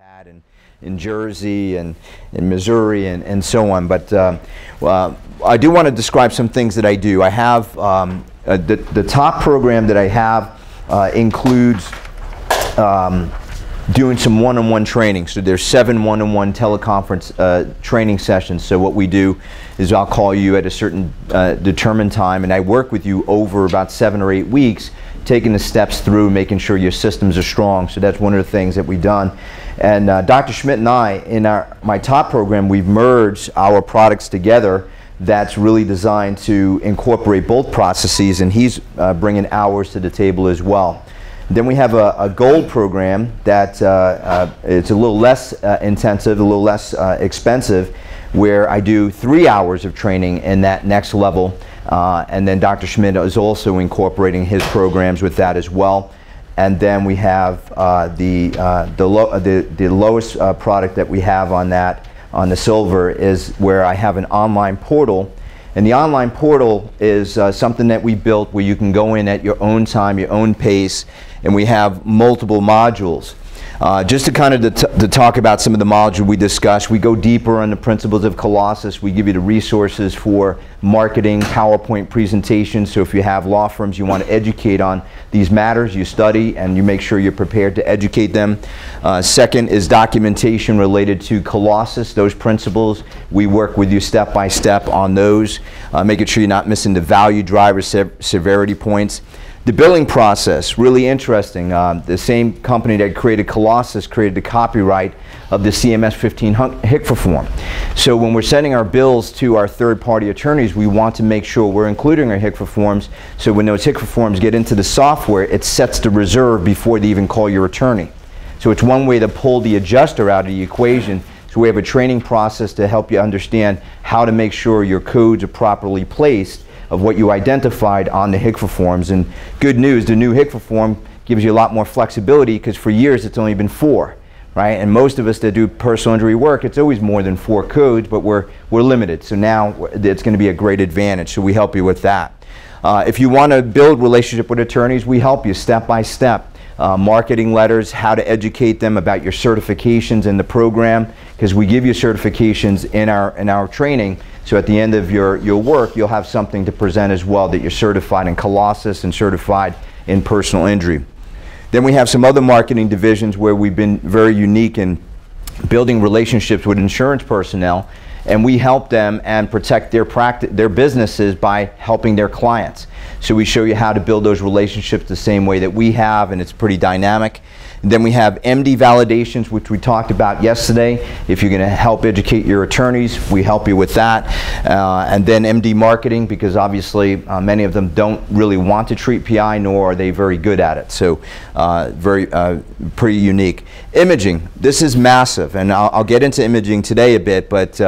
had in Jersey and in Missouri and so on. But I do want to describe some things that I do. I have the top program that I have includes doing some one-on-one training. So there's 7 one-on-one teleconference training sessions. So what we do is I'll call you at a certain determined time, and I work with you over about 7 or 8 weeks, taking the steps through, making sure your systems are strong. So that's one of the things that we've done. And Dr. Schmidt and I, in my top program, we've merged our products together. That's really designed to incorporate both processes, and he's bringing hours to the table as well. Then we have a gold program that it's a little less intensive, a little less expensive, where I do 3 hours of training in that next level. And then Dr. Schmidt is also incorporating his programs with that as well. And then we have the lowest product that we have on that, on the silver, is where I have an online portal. And the online portal is something that we built where you can go in at your own time, your own pace, and we have multiple modules. Just to kind of to talk about some of the modules we discussed, we go deeper on the principles of Colossus. We give you the resources for marketing, PowerPoint presentations. So if you have law firms you want to educate on these matters, you study and you make sure you're prepared to educate them. Second is documentation related to Colossus, those principles. We work with you step by step on those, making sure you're not missing the value drivers, severity points. The billing process, really interesting. The same company that created Colossus created the copyright of the CMS 15 HCFA form. So when we're sending our bills to our third-party attorneys, we want to make sure we're including our HCFA forms, so when those HCFA forms get into the software, it sets the reserve before they even call your attorney. So it's one way to pull the adjuster out of the equation. So we have a training process to help you understand how to make sure your codes are properly placed of what you identified on the HCFA forms. And good news, the new HCFA form gives you a lot more flexibility, because for years it's only been 4, right? And most of us that do personal injury work, it's always more than 4 codes, but we're limited. So now it's going to be a great advantage, so we help you with that. If you want to build relationship with attorneys, we help you step by step. Marketing letters, how to educate them about your certifications in the program, because we give you certifications in our training. So at the end of your work, you'll have something to present as well, that you're certified in Colossus and certified in personal injury. Then we have some other marketing divisions where we've been very unique in building relationships with insurance personnel, and we help them and protect their businesses by helping their clients. So we show you how to build those relationships the same way that we have, and it's pretty dynamic. And then we have MD validations, which we talked about yesterday. If you're going to help educate your attorneys, we help you with that. And then MD marketing, because obviously many of them don't really want to treat PI, nor are they very good at it. So pretty unique. Imaging, this is massive, and I'll get into imaging today a bit, but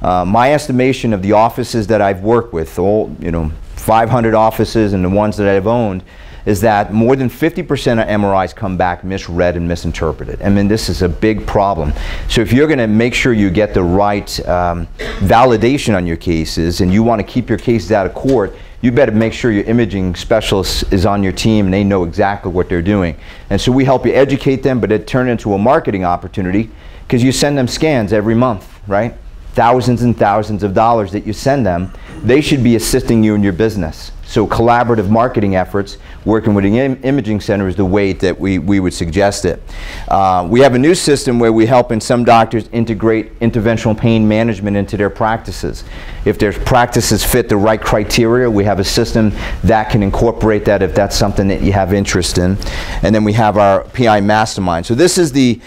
my estimation of the offices that I've worked with, 500 offices and the ones that I've owned, is that more than 50% of MRIs come back misread and misinterpreted. I mean, this is a big problem. So if you're going to make sure you get the right validation on your cases, and you want to keep your cases out of court, you better make sure your imaging specialist is on your team and they know exactly what they're doing. And so we help you educate them, but it turned into a marketing opportunity, because you send them scans every month, right? Thousands and thousands of dollars that you send them. They should be assisting you in your business. So collaborative marketing efforts, working with an imaging center, is the way that we would suggest it. We have a new system where we help some doctors integrate interventional pain management into their practices. If their practices fit the right criteria, we have a system that can incorporate that if that's something that you have interest in. And then we have our PI mastermind. So this is the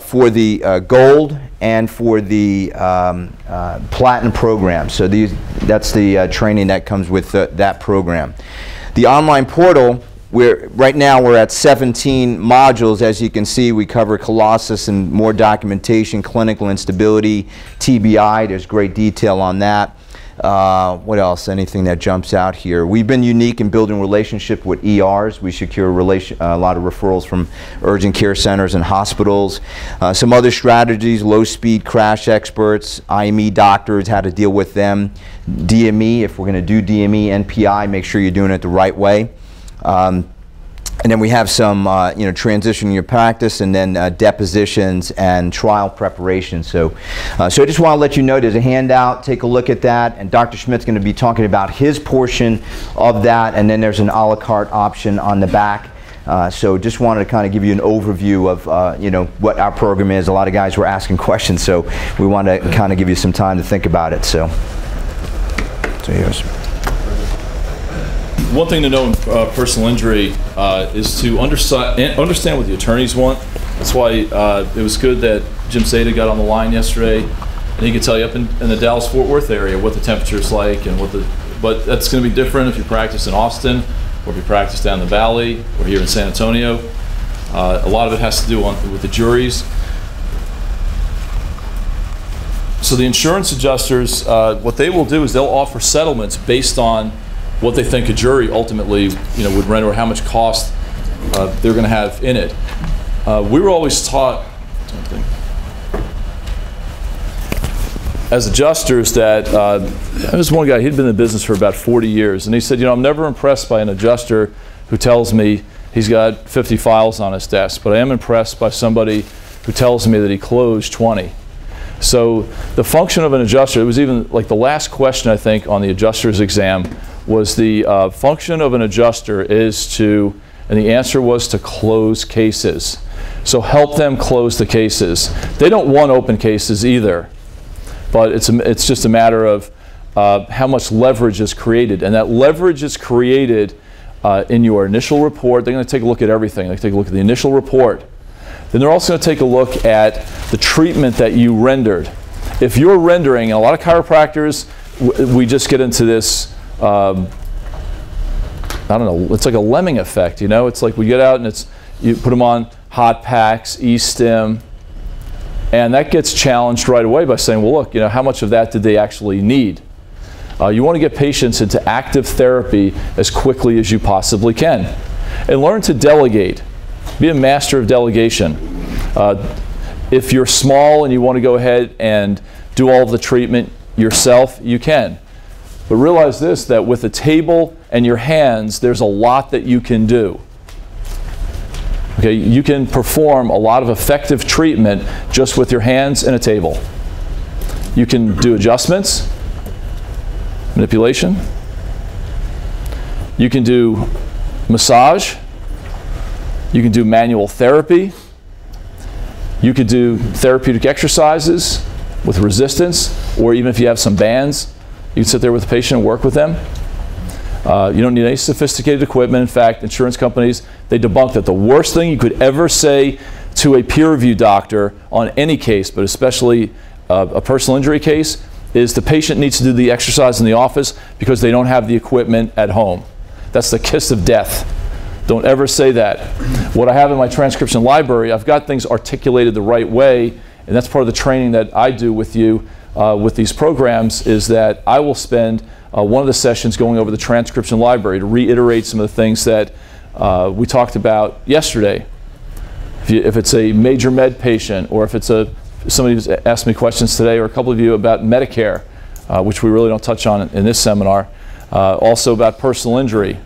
for the gold and for the platinum program. So that's the training that comes with that program. The online portal, right now we're at 17 modules. As you can see, we cover Colossus and more documentation, clinical instability, TBI. There's great detail on that. What else? Anything that jumps out here? We've been unique in building relationship with ERs. We secure a lot of referrals from urgent care centers and hospitals. Some other strategies: low-speed crash experts, IME doctors, how to deal with them. DME, if we're going to do DME and PI, make sure you're doing it the right way. And then we have some, transitioning your practice, and then depositions and trial preparation. So I just want to let you know there's a handout. Take a look at that. And Dr. Schmidt's going to be talking about his portion of that. And then there's an a la carte option on the back. So just wanted to kind of give you an overview of, what our program is. A lot of guys were asking questions, so we want to kind of give you some time to think about it. So here's. One thing to know in personal injury is to understand what the attorneys want. That's why it was good that Jim Seda got on the line yesterday, and he could tell you up in the Dallas-Fort Worth area what the temperature is like, and but that's going to be different if you practice in Austin, or if you practice down the Valley, or here in San Antonio. A lot of it has to do with the juries. So the insurance adjusters, what they will do is they'll offer settlements based on what they think a jury ultimately, would render, or how much cost they're going to have in it. We were always taught, as adjusters, that there was one guy, he'd been in the business for about 40 years, and he said, I'm never impressed by an adjuster who tells me he's got 50 files on his desk, but I am impressed by somebody who tells me that he closed 20. So the function of an adjuster, it was even like the last question I think on the adjuster's exam was the function of an adjuster is to, and the answer was to close cases. So help them close the cases. They don't want open cases either, but it's just a matter of how much leverage is created. And that leverage is created in your initial report. They're going to take a look at everything. They take a look at the initial report. Then they're also going to take a look at the treatment that you rendered. If you're rendering, and a lot of chiropractors, we just get into this, I don't know, it's like a lemming effect, It's like we get out and you put them on hot packs, E-stim, and that gets challenged right away by saying, well, look, how much of that did they actually need? You want to get patients into active therapy as quickly as you possibly can. And learn to delegate. Be a master of delegation. If you're small and you want to go ahead and do all of the treatment yourself, you can. But realize this, that with a table and your hands, there's a lot that you can do. Okay, you can perform a lot of effective treatment just with your hands and a table. You can do adjustments, manipulation. You can do massage. You can do manual therapy. You could do therapeutic exercises with resistance, or even if you have some bands, you can sit there with the patient and work with them. You don't need any sophisticated equipment. In fact, insurance companies, they debunk that. The worst thing you could ever say to a peer review doctor on any case, but especially a personal injury case, is the patient needs to do the exercise in the office because they don't have the equipment at home. That's the kiss of death. Don't ever say that. What I have in my transcription library, I've got things articulated the right way, and that's part of the training that I do with you with these programs, is that I will spend one of the sessions going over the transcription library to reiterate some of the things that we talked about yesterday. If it's a major med patient, or if it's somebody who's asked me questions today, or a couple of you about Medicare, which we really don't touch on in this seminar, also about personal injury.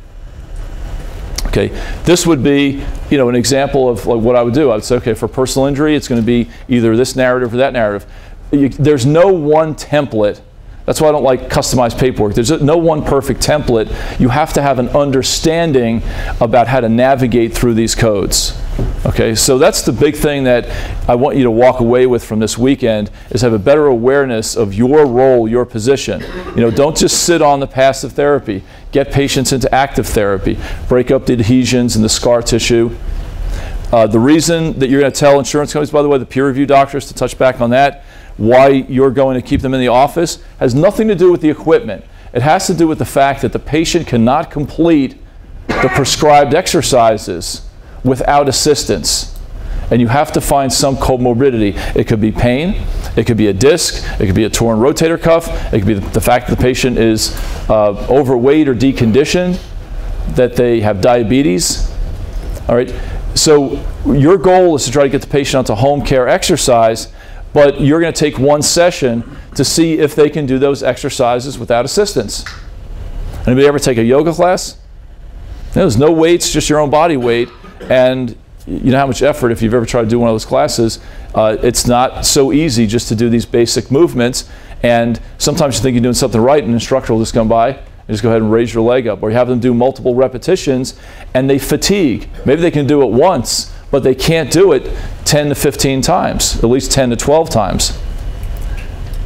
Okay, this would be, an example of like what I would do. I would say, okay, for personal injury, it's going to be either this narrative or that narrative. There's no one template. That's why I don't like customized paperwork. There's no one perfect template. You have to have an understanding about how to navigate through these codes. Okay, so that's the big thing that I want you to walk away with from this weekend, is have a better awareness of your role, your position. Don't just sit on the passive therapy. Get patients into active therapy. Break up the adhesions and the scar tissue. The reason that you're going to tell insurance companies, by the way, the peer review doctors, to touch back on that, why you're going to keep them in the office, has nothing to do with the equipment. It has to do with the fact that the patient cannot complete the prescribed exercises without assistance. And you have to find some comorbidity. It could be pain, it could be a disc, it could be a torn rotator cuff, it could be the fact that the patient is overweight or deconditioned, that they have diabetes. All right, so your goal is to try to get the patient onto home care exercise, but you're going to take one session to see if they can do those exercises without assistance. Anybody ever take a yoga class? There's no weights, just your own body weight. And you know how much effort, if you've ever tried to do one of those classes, it's not so easy just to do these basic movements. And sometimes you think you're doing something right, and an instructor will just come by and just go ahead and raise your leg up. Or you have them do multiple repetitions, and they fatigue. Maybe they can do it once, but they can't do it 10 to 15 times, at least 10 to 12 times.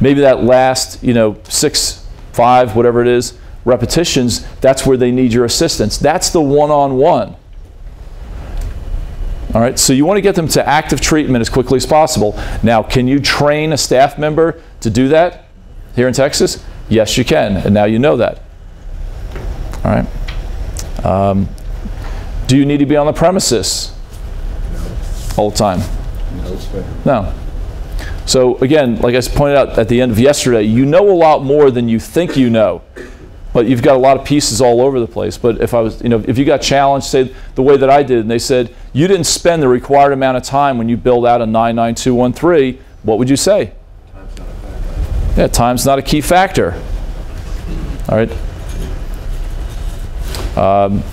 Maybe that last, 6, 5, whatever it is, repetitions, that's where they need your assistance. That's the one-on-one. All right, so you want to get them to active treatment as quickly as possible. Now, can you train a staff member to do that here in Texas? Yes, you can, and now you know that. All right. Do you need to be on the premises all the time? No. So again, like I pointed out at the end of yesterday, you know a lot more than you think you know, but you've got a lot of pieces all over the place. But if I was, if you got challenged, say the way that I did, and they said you didn't spend the required amount of time when you build out a 99213, what would you say? Time's not a factor. Yeah, time's not a key factor. All right.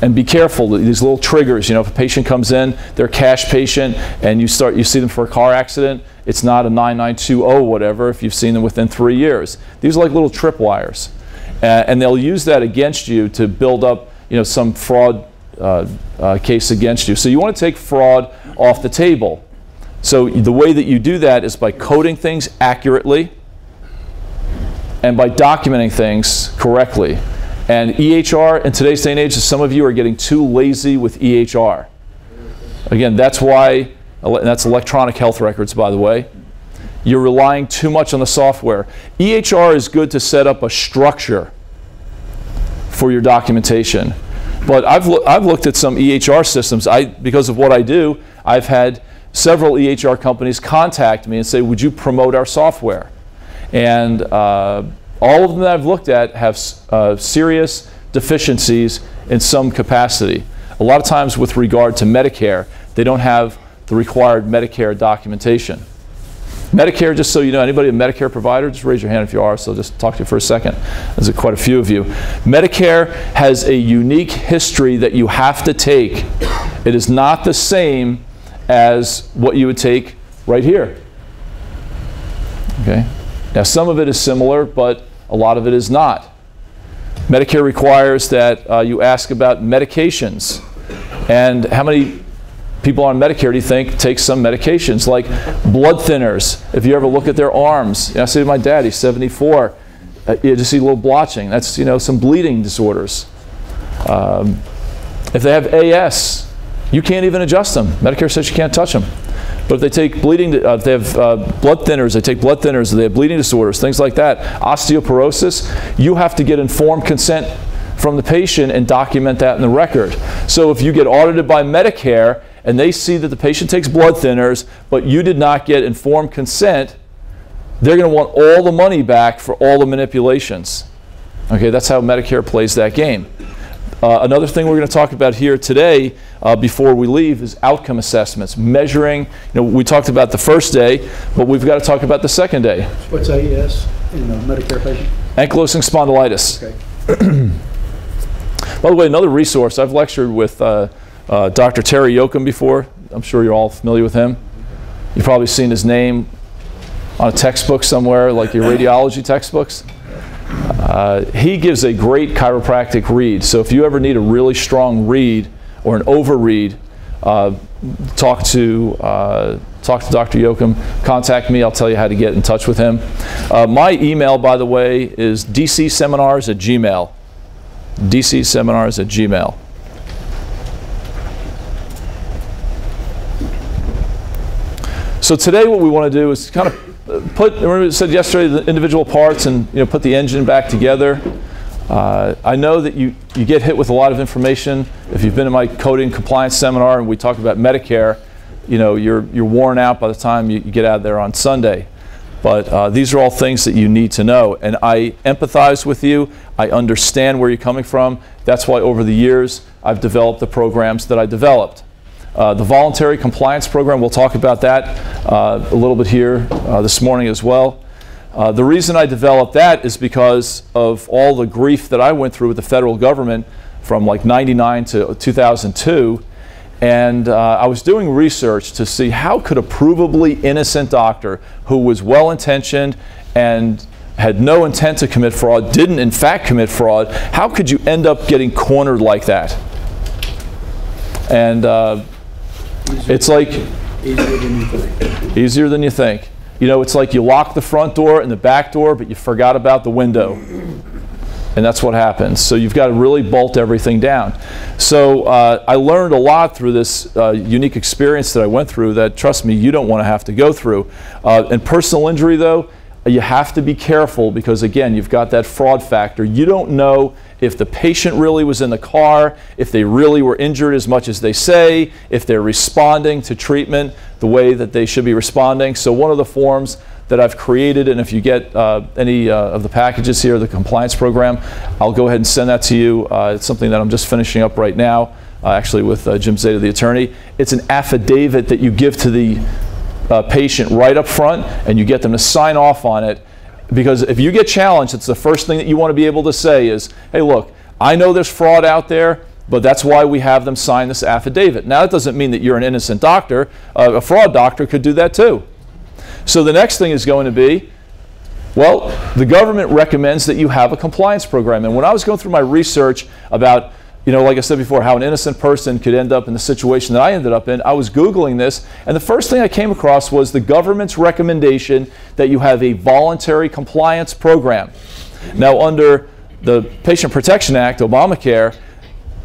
And be careful, these little triggers, if a patient comes in, they're a cash patient, and you see them for a car accident, it's not a 9920 whatever if you've seen them within 3 years. These are like little tripwires. And they'll use that against you to build up some fraud case against you. So you want to take fraud off the table. So the way that you do that is by coding things accurately and by documenting things correctly. And EHR in today's day and age, some of you are getting too lazy with EHR. Again, that's why, and that's electronic health records, by the way. You're relying too much on the software. EHR is good to set up a structure for your documentation. But I've looked at some EHR systems. Because of what I do, I've had several EHR companies contact me and say, would you promote our software? And all of them that I've looked at have serious deficiencies in some capacity. A lot of times with regard to Medicare, they don't have the required Medicare documentation. Medicare, just so you know, anybody a Medicare provider, just raise your hand if you are, so I'll just talk to you for a second. There's quite a few of you. Medicare has a unique history that you have to take. It is not the same as what you would take right here. Okay? Now, some of it is similar, but a lot of it is not. Medicare requires that you ask about medications. And how many people on Medicare do you think take some medications, like blood thinners? If you ever look at their arms, I say to my dad, he's 74, you just see a little blotching. That's some bleeding disorders. If they have AS, you can't even adjust them. Medicare says you can't touch them. But if they take bleeding, if they have blood thinners, they take blood thinners, they have bleeding disorders, things like that, osteoporosis, you have to get informed consent from the patient and document that in the record. So if you get audited by Medicare and they see that the patient takes blood thinners, but you did not get informed consent, they're going to want all the money back for all the manipulations. Okay, that's how Medicare plays that game. Another thing we're going to talk about here today before we leave is outcome assessments, measuring. We talked about the first day, but we've got to talk about the second day. What's AES in a Medicare patient? Ankylosing spondylitis. Okay. By the way, another resource, I've lectured with Dr. Terry Yoakum before. I'm sure you're all familiar with him. You've probably seen his name on a textbook somewhere, like your radiology textbooks. He gives a great chiropractic read. So if you ever need a really strong read or an overread, talk to Dr. Yoakum. Contact me. I'll tell you how to get in touch with him. My email, by the way, is dcseminars@gmail. dcseminars@gmail. So today what we want to do is kind of remember I said yesterday, the individual parts and put the engine back together. I know that you get hit with a lot of information. If you've been in my coding compliance seminar and we talk about Medicare, you're worn out by the time you get out of there on Sunday. But these are all things that you need to know. And I empathize with you. I understand where you're coming from. That's why over the years I've developed the programs that I developed. The voluntary compliance program, we'll talk about that a little bit here this morning as well. The reason I developed that is because of all the grief that I went through with the federal government from like 99 to 2002. And I was doing research to see how could a provably innocent doctor who was well-intentioned and had no intent to commit fraud, didn't in fact commit fraud, how could you end up getting cornered like that? And it's like Easier than you think. easier than you think. You know, it's like you lock the front door and the back door, but you forgot about the window. And that's what happens. So you've got to really bolt everything down. So I learned a lot through this unique experience that I went through that, trust me, you don't want to have to go through. In personal injury, though, you have to be careful because, again, you've got that fraud factor. You don't know if the patient really was in the car, if they really were injured as much as they say, if they're responding to treatment the way that they should be responding. So one of the forms that I've created, and if you get any of the packages here, the compliance program, I'll go ahead and send that to you. It's something that I'm just finishing up right now, actually with Jim Zeta, the attorney. It's an affidavit that you give to the patient right up front, and you get them to sign off on it. Because if you get challenged, it's the first thing that you want to be able to say is, hey, look, I know there's fraud out there, but that's why we have them sign this affidavit. Now, that doesn't mean that you're an innocent doctor. A fraud doctor could do that too. So the next thing is going to be, well, the government recommends that you have a compliance program. And when I was going through my research about, you know, like I said before, how an innocent person could end up in the situation that I ended up in, I was Googling this, and the first thing I came across was the government's recommendation that you have a voluntary compliance program. Now, under the Patient Protection Act, Obamacare,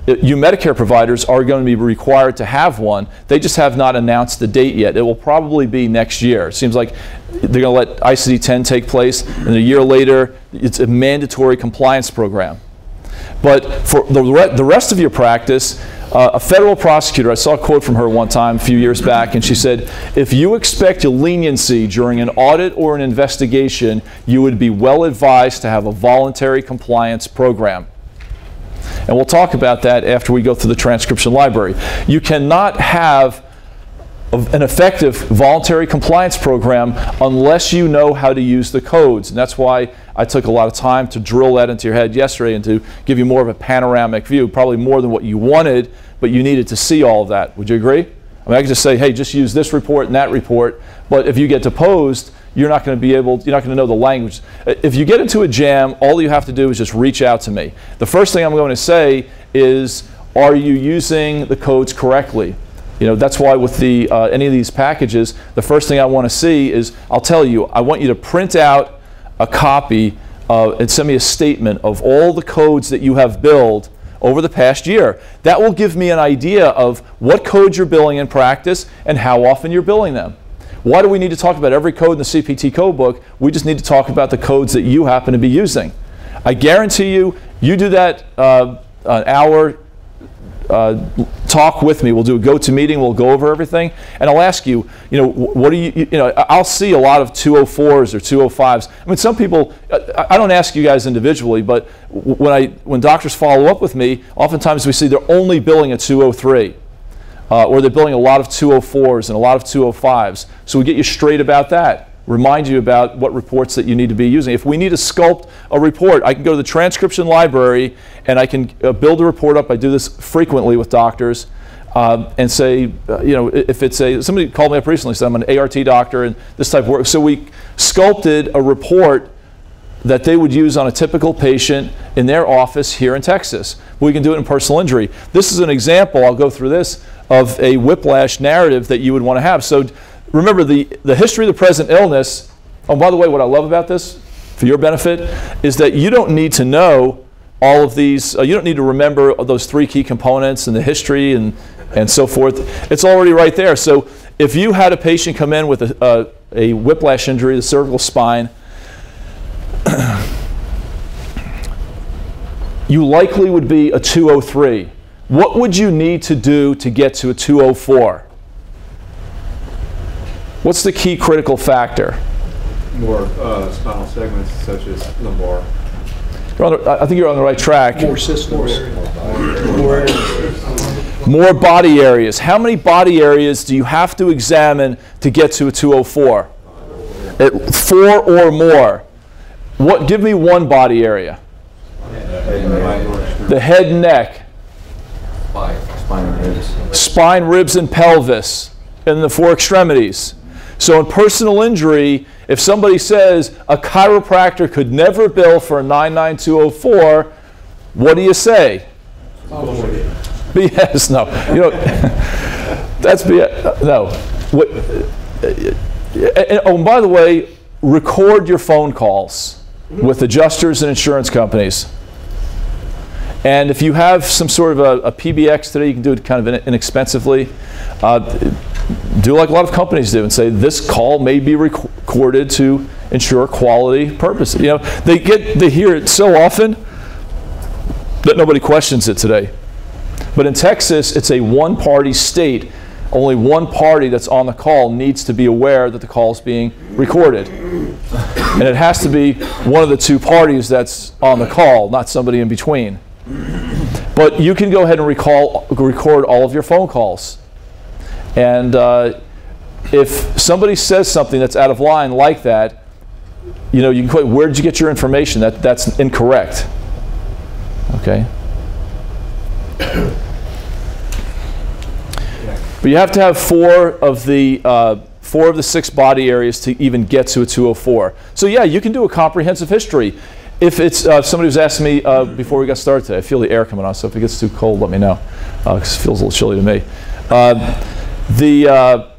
you Medicare providers are going to be required to have one. They just have not announced the date yet. It will probably be next year. It seems like they're going to let ICD-10 take place, and a year later, it's a mandatory compliance program. But for the rest of your practice, a federal prosecutor, I saw a quote from her one time a few years back, and she said, if you expect a leniency during an audit or an investigation, you would be well advised to have a voluntary compliance program. And we'll talk about that after we go through the transcription library. You cannot have an effective voluntary compliance program unless you know how to use the codes. And that's why I took a lot of time to drill that into your head yesterday and to give you more of a panoramic view, probably more than what you wanted, but you needed to see all of that. Would you agree? I mean, I could just say, hey, just use this report and that report, but if you get deposed, you're not going to know the language. If you get into a jam, all you have to do is just reach out to me. The first thing I'm going to say is, are you using the codes correctly? You know, that's why with the any of these packages, the first thing I want to see is, I'll tell you, I want you to print out a copy and send me a statement of all the codes that you have billed over the past year. That will give me an idea of what codes you're billing in practice and how often you're billing them. Why do we need to talk about every code in the CPT code book? We just need to talk about the codes that you happen to be using. I guarantee you, you do that an hour talk with me. We'll do a go-to meeting. We'll go over everything, and I'll ask you, you know, what do you know, I'll see a lot of 204s or 205s. I mean, some people, I don't ask you guys individually, but when doctors follow up with me, oftentimes we see they're only billing a 203. Or they're billing a lot of 204s and a lot of 205s. So we get you straight about that. Remind you about what reports that you need to be using. If we need to sculpt a report, I can go to the transcription library and I can build a report up. I do this frequently with doctors and say, you know, if it's somebody called me up recently, said I'm an ART doctor and this type of work. So we sculpted a report that they would use on a typical patient in their office here in Texas. We can do it in personal injury. This is an example, I'll go through this, of a whiplash narrative that you would want to have. So remember, the history of the present illness, oh, by the way, what I love about this, for your benefit, is that you don't need to know all of these, you don't need to remember those three key components and the history and so forth. It's already right there. So if you had a patient come in with a whiplash injury, the cervical spine, you likely would be a 203. What would you need to do to get to a 204? What's the key critical factor? More spinal segments such as lumbar. I think you're on the right track. More systems. More body areas. How many body areas do you have to examine to get to a 204? 4 or more. Give me one body area. The head and neck. Spine and ribs. Spine, ribs, and pelvis, and the 4 extremities. So in personal injury, if somebody says a chiropractor could never bill for a 99204, what do you say? BS. No. You know, that's BS. No. And by the way, record your phone calls with adjusters and insurance companies. And if you have some sort of a PBX today, you can do it kind of inexpensively. Do like a lot of companies do and say, this call may be recorded to ensure quality purposes. You know, they hear it so often that nobody questions it today. But in Texas, it's a one-party state. Only one party that's on the call needs to be aware that the call is being recorded. And it has to be one of the 2 parties that's on the call, not somebody in between. But you can go ahead and record all of your phone calls. And if somebody says something that's out of line like that, you know, you can quote, where did you get your information? That's incorrect. Okay? But you have to have 4 of the 6 body areas to even get to a 204. So yeah, you can do a comprehensive history. If it's somebody was asking me before we got started today, I feel the air coming on, so if it gets too cold, let me know, because it feels a little chilly to me. The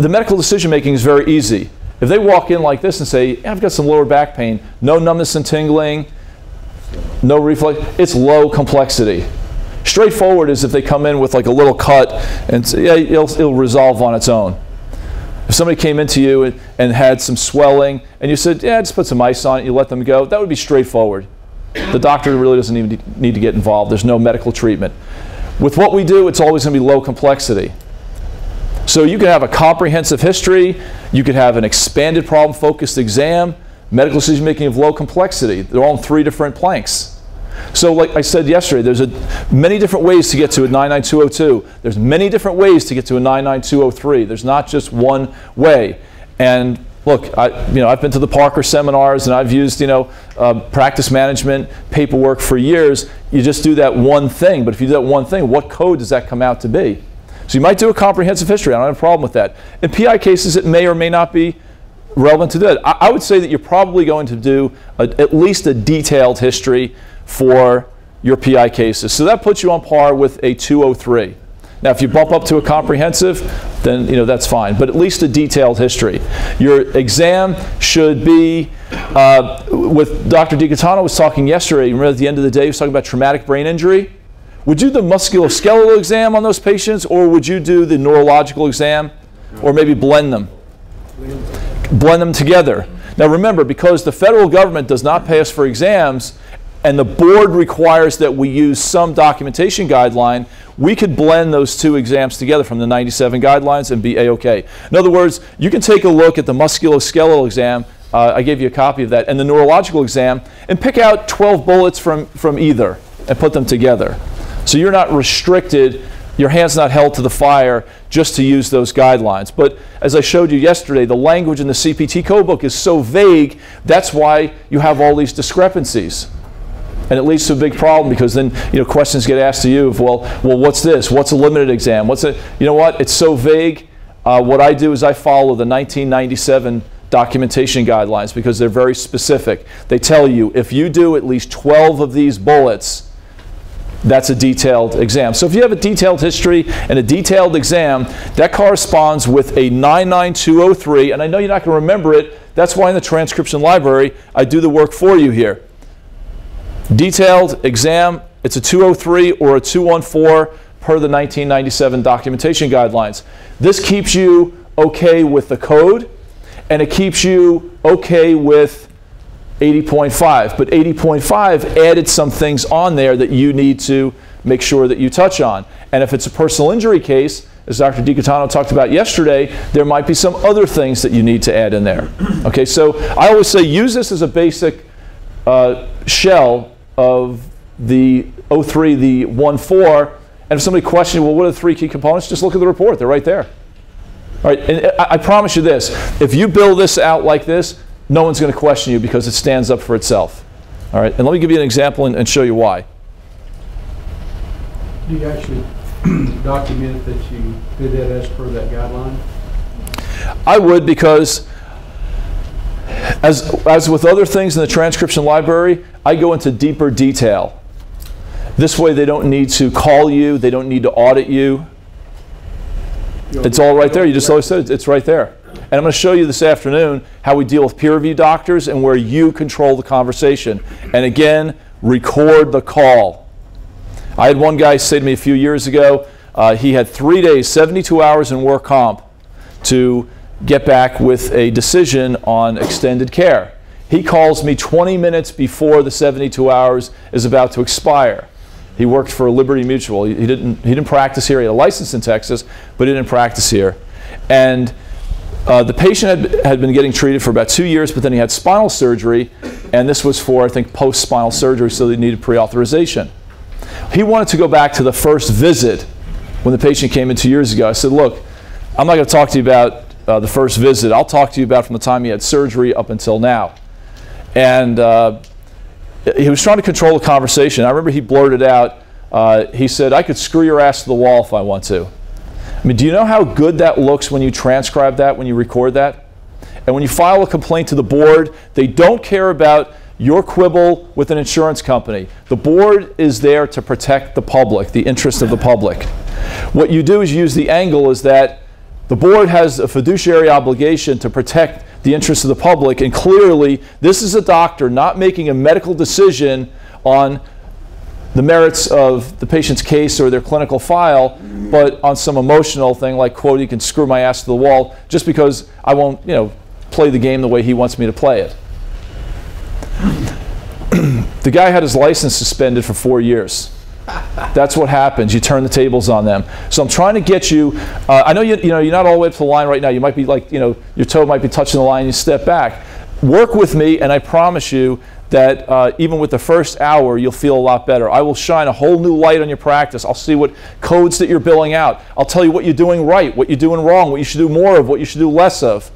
medical decision making is very easy. If they walk in like this and say, yeah, I've got some lower back pain, no numbness and tingling, no reflex, it's low complexity. Straightforward is if they come in with like a little cut and say, yeah, it'll resolve on its own. If somebody came into you and had some swelling and you said, yeah, just put some ice on it, you let them go, that would be straightforward. The doctor really doesn't even need to get involved. There's no medical treatment. With what we do, it's always going to be low complexity. So you can have a comprehensive history, you could have an expanded problem-focused exam, medical decision making of low complexity. They're all in 3 different planks. So like I said yesterday, there's many different ways to get to a 99202. There's many different ways to get to a 99203. There's not just one way. And look, I've been to the Parker seminars and I've used, practice management paperwork for years. You just do that one thing, but if you do that one thing, what code does that come out to be? So you might do a comprehensive history. I don't have a problem with that. In PI cases, it may or may not be relevant to do that. I would say that you're probably going to do at least a detailed history for your PI cases. So that puts you on par with a 203. Now, if you bump up to a comprehensive, then that's fine. But at least a detailed history. Your exam should be, with Dr. DiGaetano was talking yesterday, remember at the end of the day, he was talking about traumatic brain injury. Would you do the musculoskeletal exam on those patients, or would you do the neurological exam, or maybe blend them? Blend them together. Now remember, because the federal government does not pay us for exams, and the board requires that we use some documentation guideline, we could blend those 2 exams together from the 97 guidelines and be A-OK. In other words, you can take a look at the musculoskeletal exam, I gave you a copy of that, and the neurological exam, and pick out 12 bullets from either and put them together. So you're not restricted, your hand's not held to the fire just to use those guidelines. But as I showed you yesterday, the language in the CPT code book is so vague, that's why you have all these discrepancies. And it leads to a big problem, because then questions get asked to you of, well, what's this? What's a limited exam? What's it? You know what? It's so vague. What I do is I follow the 1997 documentation guidelines, because they're very specific. They tell you if you do at least 12 of these bullets, that's a detailed exam. So if you have a detailed history and a detailed exam, that corresponds with a 99203, and I know you're not going to remember it. That's why in the transcription library, I do the work for you here. Detailed exam, it's a 203 or a 214 per the 1997 documentation guidelines. This keeps you okay with the code, and it keeps you okay with 80.5. But 80.5 added some things on there that you need to make sure that you touch on. And if it's a personal injury case, as Dr. DiGaetano talked about yesterday, there might be some other things that you need to add in there. Okay, so I always say use this as a basic shell of the 03, the 14, and if somebody questions, well, what are the 3 key components? Just look at the report. They're right there. All right, and I promise you this. If you build this out like this, no one's going to question you, because it stands up for itself. All right, and let me give you an example and show you why. Do you actually document that you did that as per that guideline? I would, because as with other things in the transcription library, I go into deeper detail. This way they don't need to call you, they don't need to audit you. It's all right there. You just always said it's right there. And I'm going to show you this afternoon how we deal with peer review doctors and where you control the conversation. And again, record the call. I had one guy say to me a few years ago, he had 3 days, 72 hours in work comp to get back with a decision on extended care. He calls me 20 minutes before the 72 hours is about to expire. He worked for Liberty Mutual. He didn't practice here. He had a license in Texas, but he didn't practice here. And the patient had been getting treated for about 2 years, but then he had spinal surgery, and this was for, I think, post-spinal surgery, so they needed pre-authorization. He wanted to go back to the first visit when the patient came in 2 years ago. I said, look, I'm not going to talk to you about the first visit. I'll talk to you about from the time he had surgery up until now. And he was trying to control the conversation. I remember he blurted out, he said, I could screw your ass to the wall if I want to. I mean, do you know how good that looks when you transcribe that, when you record that? And when you file a complaint to the board, they don't care about your quibble with an insurance company. The board is there to protect the public, the interest of the public. What you do is use the angle is that the board has a fiduciary obligation to protect the interests of the public, and clearly this is a doctor not making a medical decision on the merits of the patient's case or their clinical file, but on some emotional thing like, quote, he can screw my ass to the wall just because I won't, play the game the way he wants me to play it. The guy had his license suspended for 4 years. That's what happens. You turn the tables on them. So I'm trying to get you. I know you're not all the way up to the line right now. You might be like, your toe might be touching the line. You step back. Work with me, and I promise you that even with the first hour, you'll feel a lot better. I will shine a whole new light on your practice. I'll see what codes that you're billing out. I'll tell you what you're doing right, what you're doing wrong, what you should do more of, what you should do less of.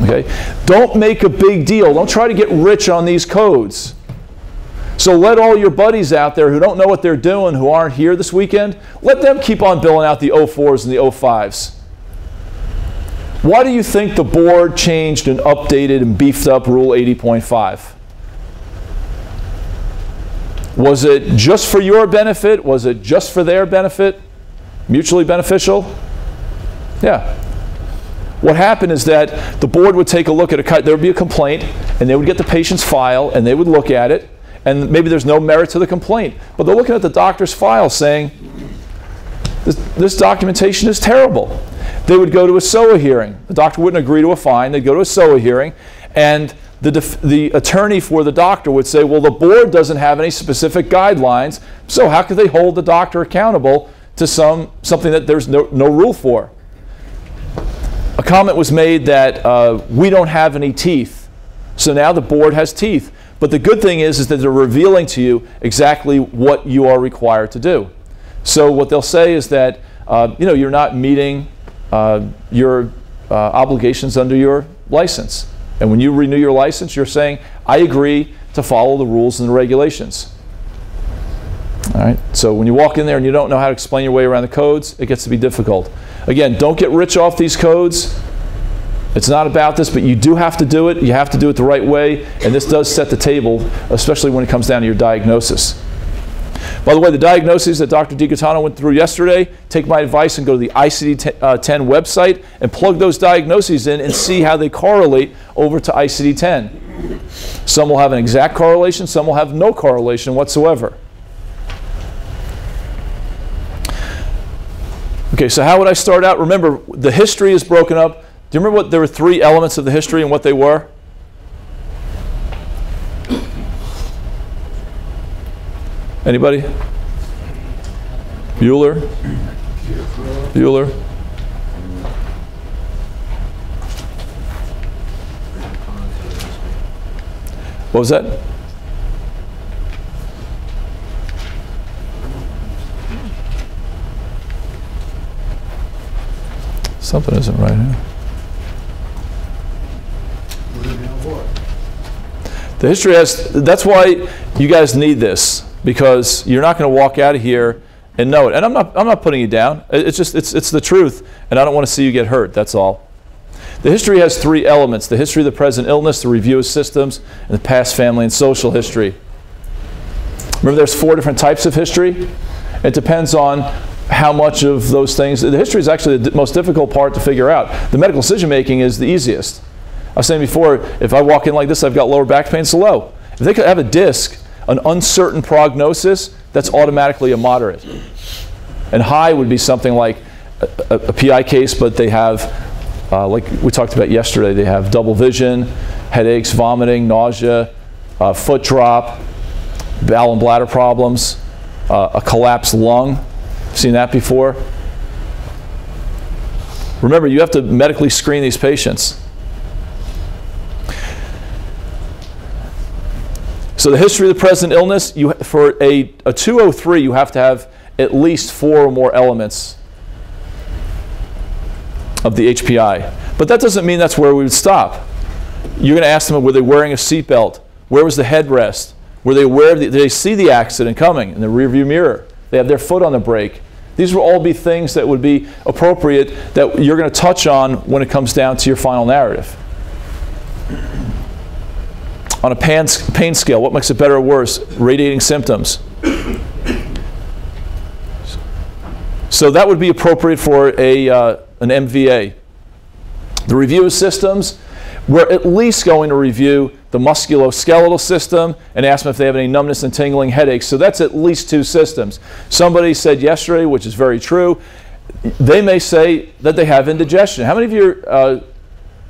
Okay? Don't make a big deal. Don't try to get rich on these codes. So let all your buddies out there who don't know what they're doing, who aren't here this weekend, let them keep on billing out the 04s and the 05s. Why do you think the board changed and updated and beefed up Rule 80.5? Was it just for your benefit? Was it just for their benefit? Mutually beneficial? Yeah. What happened is that the board would take a look at there would be a complaint, and they would get the patient's file, and they would look at it, and maybe there's no merit to the complaint, but they're looking at the doctor's file saying, this documentation is terrible. They would go to a SOA hearing. The doctor wouldn't agree to a fine. They'd go to a SOA hearing, and the attorney for the doctor would say, well, the board doesn't have any specific guidelines, so how could they hold the doctor accountable to something that there's no rule for? A comment was made that we don't have any teeth, so now the board has teeth. But the good thing is that they're revealing to you exactly what you are required to do. So what they'll say is that you're not meeting your obligations under your license. And when you renew your license, you're saying, I agree to follow the rules and the regulations. All right? So when you walk in there and you don't know how to explain your way around the codes, it gets to be difficult. Again, don't get rich off these codes. It's not about this, but you do have to do it. You have to do it the right way, and this does set the table, especially when it comes down to your diagnosis. By the way, the diagnoses that Dr. DiGaetano went through yesterday, take my advice and go to the ICD-10 website and plug those diagnoses in and see how they correlate over to ICD-10. Some will have an exact correlation, some will have no correlation whatsoever. Okay, so how would I start out? Remember, the history is broken up. Do you remember what there were 3 elements of the history and what they were? Anybody? Bueller? Bueller? What was that? Something isn't right here. The history has, that's why you guys need this, because you're not going to walk out of here and know it. And I'm not putting you down. It's the truth, and I don't want to see you get hurt. That's all. The history has 3 elements: the history of the present illness, the review of systems, and the past family and social history. Remember, there's 4 different types of history. It depends on how much of those things. The history is actually the most difficult part to figure out. The medical decision making is the easiest. I was saying before, if I walk in like this, I've got lower back pain, it's low. If they could have a disc, an uncertain prognosis, that's automatically a moderate. And high would be something like a PI case, but they have, like we talked about yesterday, they have double vision, headaches, vomiting, nausea, foot drop, bowel and bladder problems, a collapsed lung. Seen that before? Remember, you have to medically screen these patients. So the history of the present illness, for a 203, you have to have at least 4 or more elements of the HPI. But that doesn't mean that's where we would stop. You're going to ask them, were they wearing a seatbelt? Where was the headrest? Were they aware, did they see the accident coming in the rearview mirror? They have their foot on the brake. These will all be things that would be appropriate that you're going to touch on when it comes down to your final narrative. On a pain scale, what makes it better or worse? Radiating symptoms. So that would be appropriate for an MVA. The review of systems, we're at least going to review the musculoskeletal system and ask them if they have any numbness and tingling headaches. So that's at least 2 systems. Somebody said yesterday, which is very true, they may say that they have indigestion. How many of your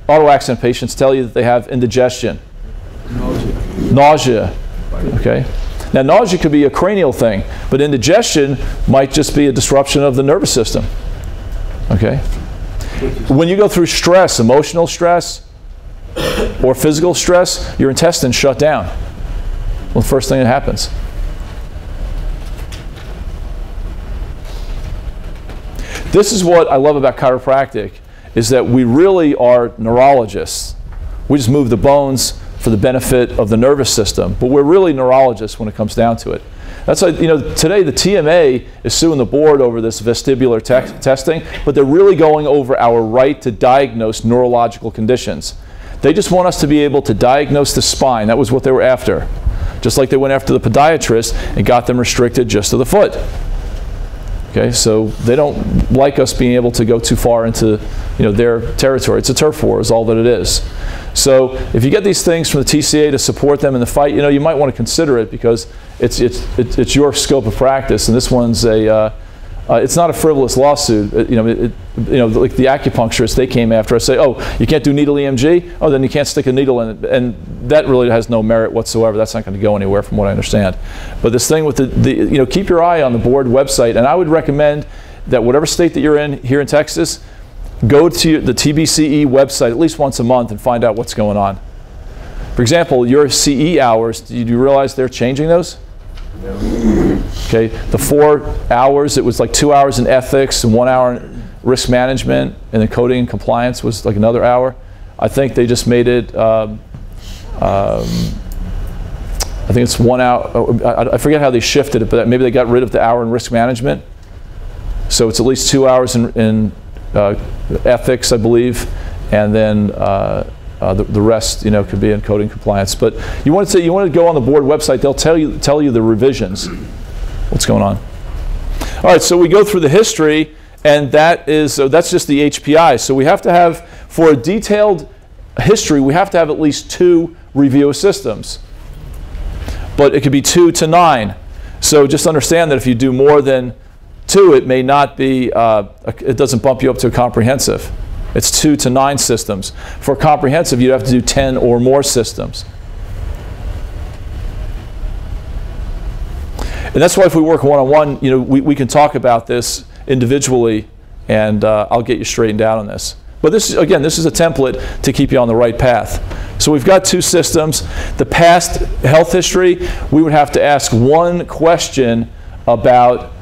auto accident patients tell you that they have indigestion? Nausea. Okay. Now, nausea could be a cranial thing, but indigestion might just be a disruption of the nervous system. Okay. When you go through stress, emotional stress, or physical stress, your intestines shut down. Well, the first thing that happens. This is what I love about chiropractic, is that we really are neurologists. We just move the bones for the benefit of the nervous system, but we're really neurologists when it comes down to it. That's why, today the TMA is suing the board over this vestibular testing, but they're really going over our right to diagnose neurological conditions. They just want us to be able to diagnose the spine. That was what they were after. Just like they went after the podiatrist and got them restricted just to the foot. Okay, so they don't like us being able to go too far into their territory. It's a turf war is all that it is. So if you get these things from the TCA to support them in the fight, you might want to consider it because it's your scope of practice, and this one's it's not a frivolous lawsuit. Like the acupuncturists, they came after us, say, oh, you can't do needle EMG? Oh, then you can't stick a needle in it. And that really has no merit whatsoever. That's not going to go anywhere from what I understand. But this thing with keep your eye on the board website. And I would recommend that whatever state that you're in here in Texas, go to the TBCE website at least once a month and find out what's going on. For example, your CE hours, did you realize they're changing those? Okay, the 4 hours, it was like 2 hours in ethics and 1 hour in risk management, and then coding and compliance was like another hour. I think they just made it, I think it's 1 hour, I forget how they shifted it, but maybe they got rid of the hour in risk management. So it's at least 2 hours in ethics, I believe, and then the rest, could be in coding compliance. But you want to go on the board website. They'll tell you the revisions. What's going on? All right. So we go through the history, and that's just the HPI. So we have to have, for a detailed history, we have to have at least 2 review systems. But it could be 2 to 9. So just understand that if you do more than 2, it may not be. It doesn't bump you up to a comprehensive. It's 2 to 9 systems. For comprehensive, you'd have to do 10 or more systems. And that's why if we work one-on-one, we can talk about this individually, and I'll get you straightened out on this. But this is a template to keep you on the right path. So we've got 2 systems. The past health history, we would have to ask 1 question about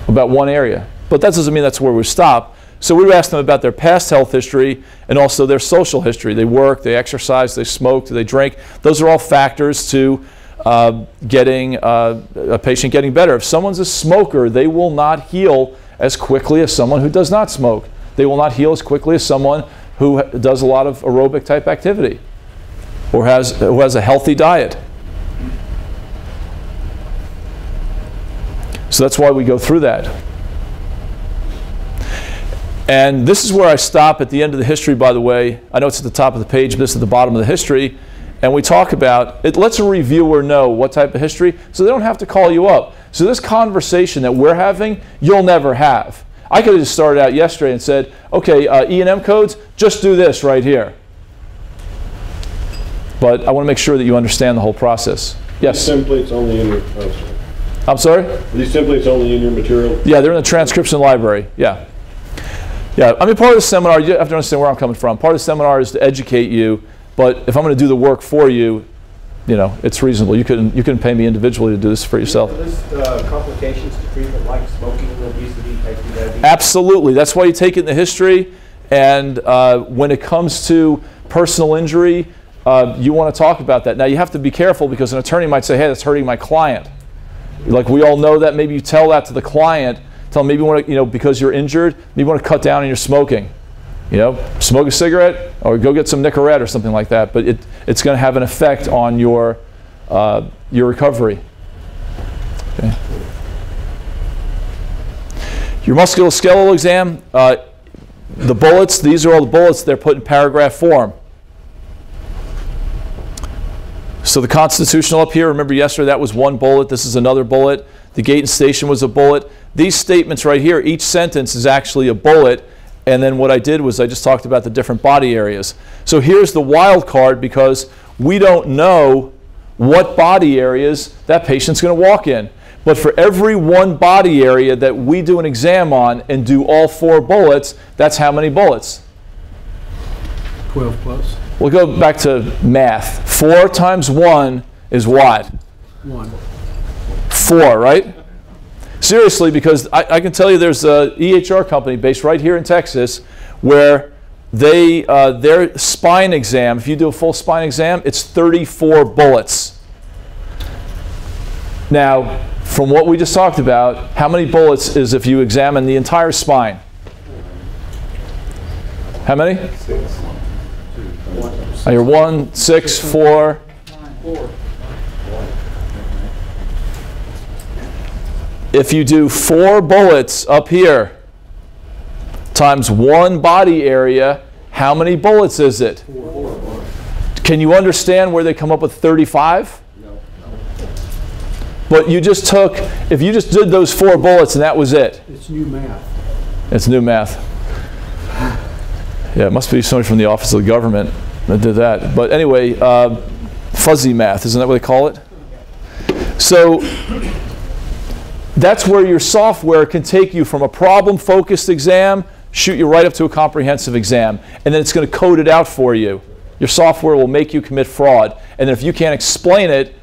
one area. But that doesn't mean that's where we stop. So we would ask them about their past health history and also their social history. They work, they exercise, they smoke, they drink. Those are all factors to getting a patient getting better. If someone's a smoker, they will not heal as quickly as someone who does not smoke. They will not heal as quickly as someone who does a lot of aerobic type activity or who has a healthy diet. So that's why we go through that. And this is where I stop at the end of the history, by the way. I know it's at the top of the page, but this is at the bottom of the history. And we talk about, it lets a reviewer know what type of history, so they don't have to call you up. So this conversation that we're having, you'll never have. I could have just started out yesterday and said, okay, E&M codes, just do this right here. But I want to make sure that you understand the whole process. Yes? These templates only in your, I'm sorry? These templates only in your material? Yeah, they're in the transcription library, yeah. Yeah, I mean, part of the seminar, you have to understand where I'm coming from. Part of the seminar is to educate you, but if I'm going to do the work for you, you know, it's reasonable. You couldn't pay me individually to do this for yourself. Complications to treatment like smoking, obesity, type 2 diabetes? Absolutely. That's why you take it in the history. And when it comes to personal injury, you want to talk about that. Now, you have to be careful because an attorney might say, hey, that's hurting my client. Like we all know that. Maybe you tell that to the client. Tell them maybe you want to, you know, because you're injured, maybe you want to cut down on your smoking. You know, smoke a cigarette or go get some Nicorette or something like that. But it's going to have an effect on your recovery. Okay. Your musculoskeletal exam, the bullets, these are all the bullets. They're put in paragraph form. So the constitutional up here, remember yesterday that was one bullet. This is another bullet. The gate and station was a bullet. These statements right here, each sentence is actually a bullet. And then what I did was I just talked about the different body areas. So here's the wild card because we don't know what body areas that patient's going to walk in. But for every one body area that we do an exam on and do all 4 bullets, that's how many bullets? 12 plus. We'll go back to math. 4 times 1 is what? 1. 4, right? Seriously, because I can tell you there's a EHR company based right here in Texas where they their spine exam, if you do a full spine exam, it's 34 bullets. Now, from what we just talked about, how many bullets is if you examine the entire spine? How many? 6. I hear 1, 6, 4. 4. If you do 4 bullets up here times 1 body area, how many bullets is it? 4. Can you understand where they come up with 35? No. But you just took, if you just did those 4 bullets and that was it. It's new math. It's new math. Yeah, it must be somebody from the Office of the Government that did that. But anyway, fuzzy math, isn't that what they call it? So that's where your software can take you from a problem-focused exam, shoot you right up to a comprehensive exam, and then it's going to code it out for you. Your software will make you commit fraud, and then if you can't explain it,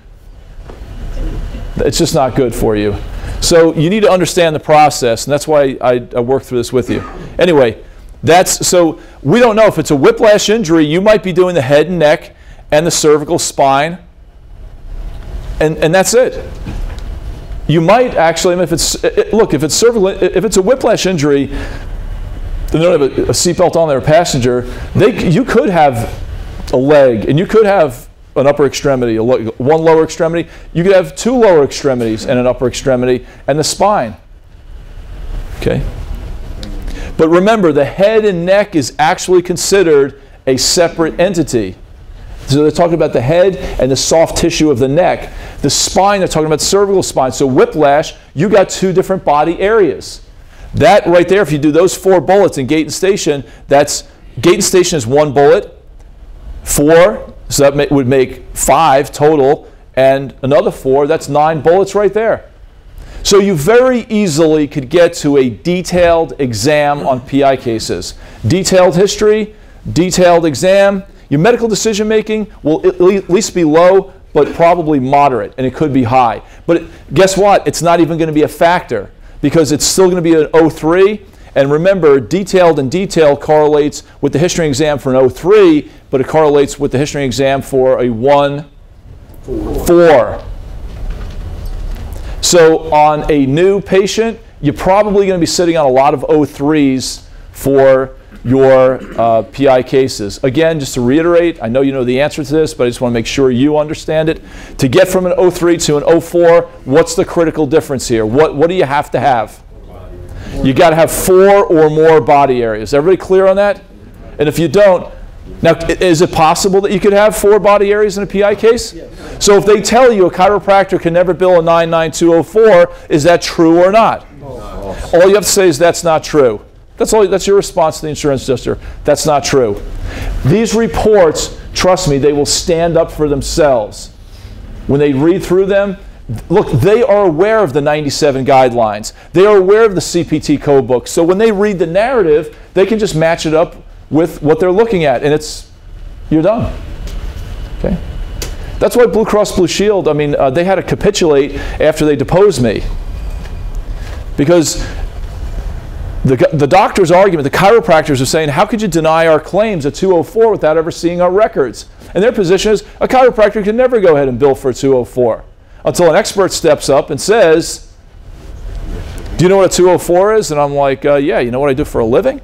it's just not good for you. So you need to understand the process, and that's why I work through this with you. Anyway, so we don't know if it's a whiplash injury. You might be doing the head and neck and the cervical spine, and that's it. You might actually, if it's look, if it's cervical, if it's a whiplash injury, they don't have a seatbelt on their passenger. You could have a leg, and you could have an upper extremity, one lower extremity. You could have 2 lower extremities and an upper extremity, and the spine. Okay. But remember, the head and neck is actually considered a separate entity. So they're talking about the head and the soft tissue of the neck. The spine, they're talking about the cervical spine. So whiplash, you got 2 different body areas. That right there, if you do those 4 bullets in gate and station, gate and station is 1 bullet, 4, so that would make 5 total, and another 4, that's 9 bullets right there. So you very easily could get to a detailed exam on PI cases. Detailed history, detailed exam. Your medical decision making will at least be low, but probably moderate, and it could be high. But guess what? It's not even going to be a factor because it's still going to be an 03. And remember, detailed and detailed correlates with the history exam for an 03, but it correlates with the history exam for a 1 4. So on a new patient, you're probably going to be sitting on a lot of O3s for your PI cases. Again, just to reiterate, I know you know the answer to this, but I just want to make sure you understand it. To get from an O3 to an O4, what's the critical difference here? What do you have to have? You got to have 4 or more body areas. Everybody clear on that? And if you don't, now is it possible that you could have 4 body areas in a PI case? Yes. So if they tell you a chiropractor can never bill a 99204, is that true or not? All you have to say is that's not true. That's your response to the insurance adjuster. That's not true. These reports, trust me, they will stand up for themselves. When they read through them, look, they are aware of the 97 guidelines. They are aware of the CPT code book. So when they read the narrative, they can just match it up with what they're looking at, and you're done. Okay? That's why Blue Cross Blue Shield, I mean, they had to capitulate after they deposed me. Because the doctor's argument, the chiropractors are saying, how could you deny our claims at 204 without ever seeing our records? And their position is, a chiropractor can never go ahead and bill for a 204 until an expert steps up and says, do you know what a 204 is? And I'm like, yeah, you know what I do for a living?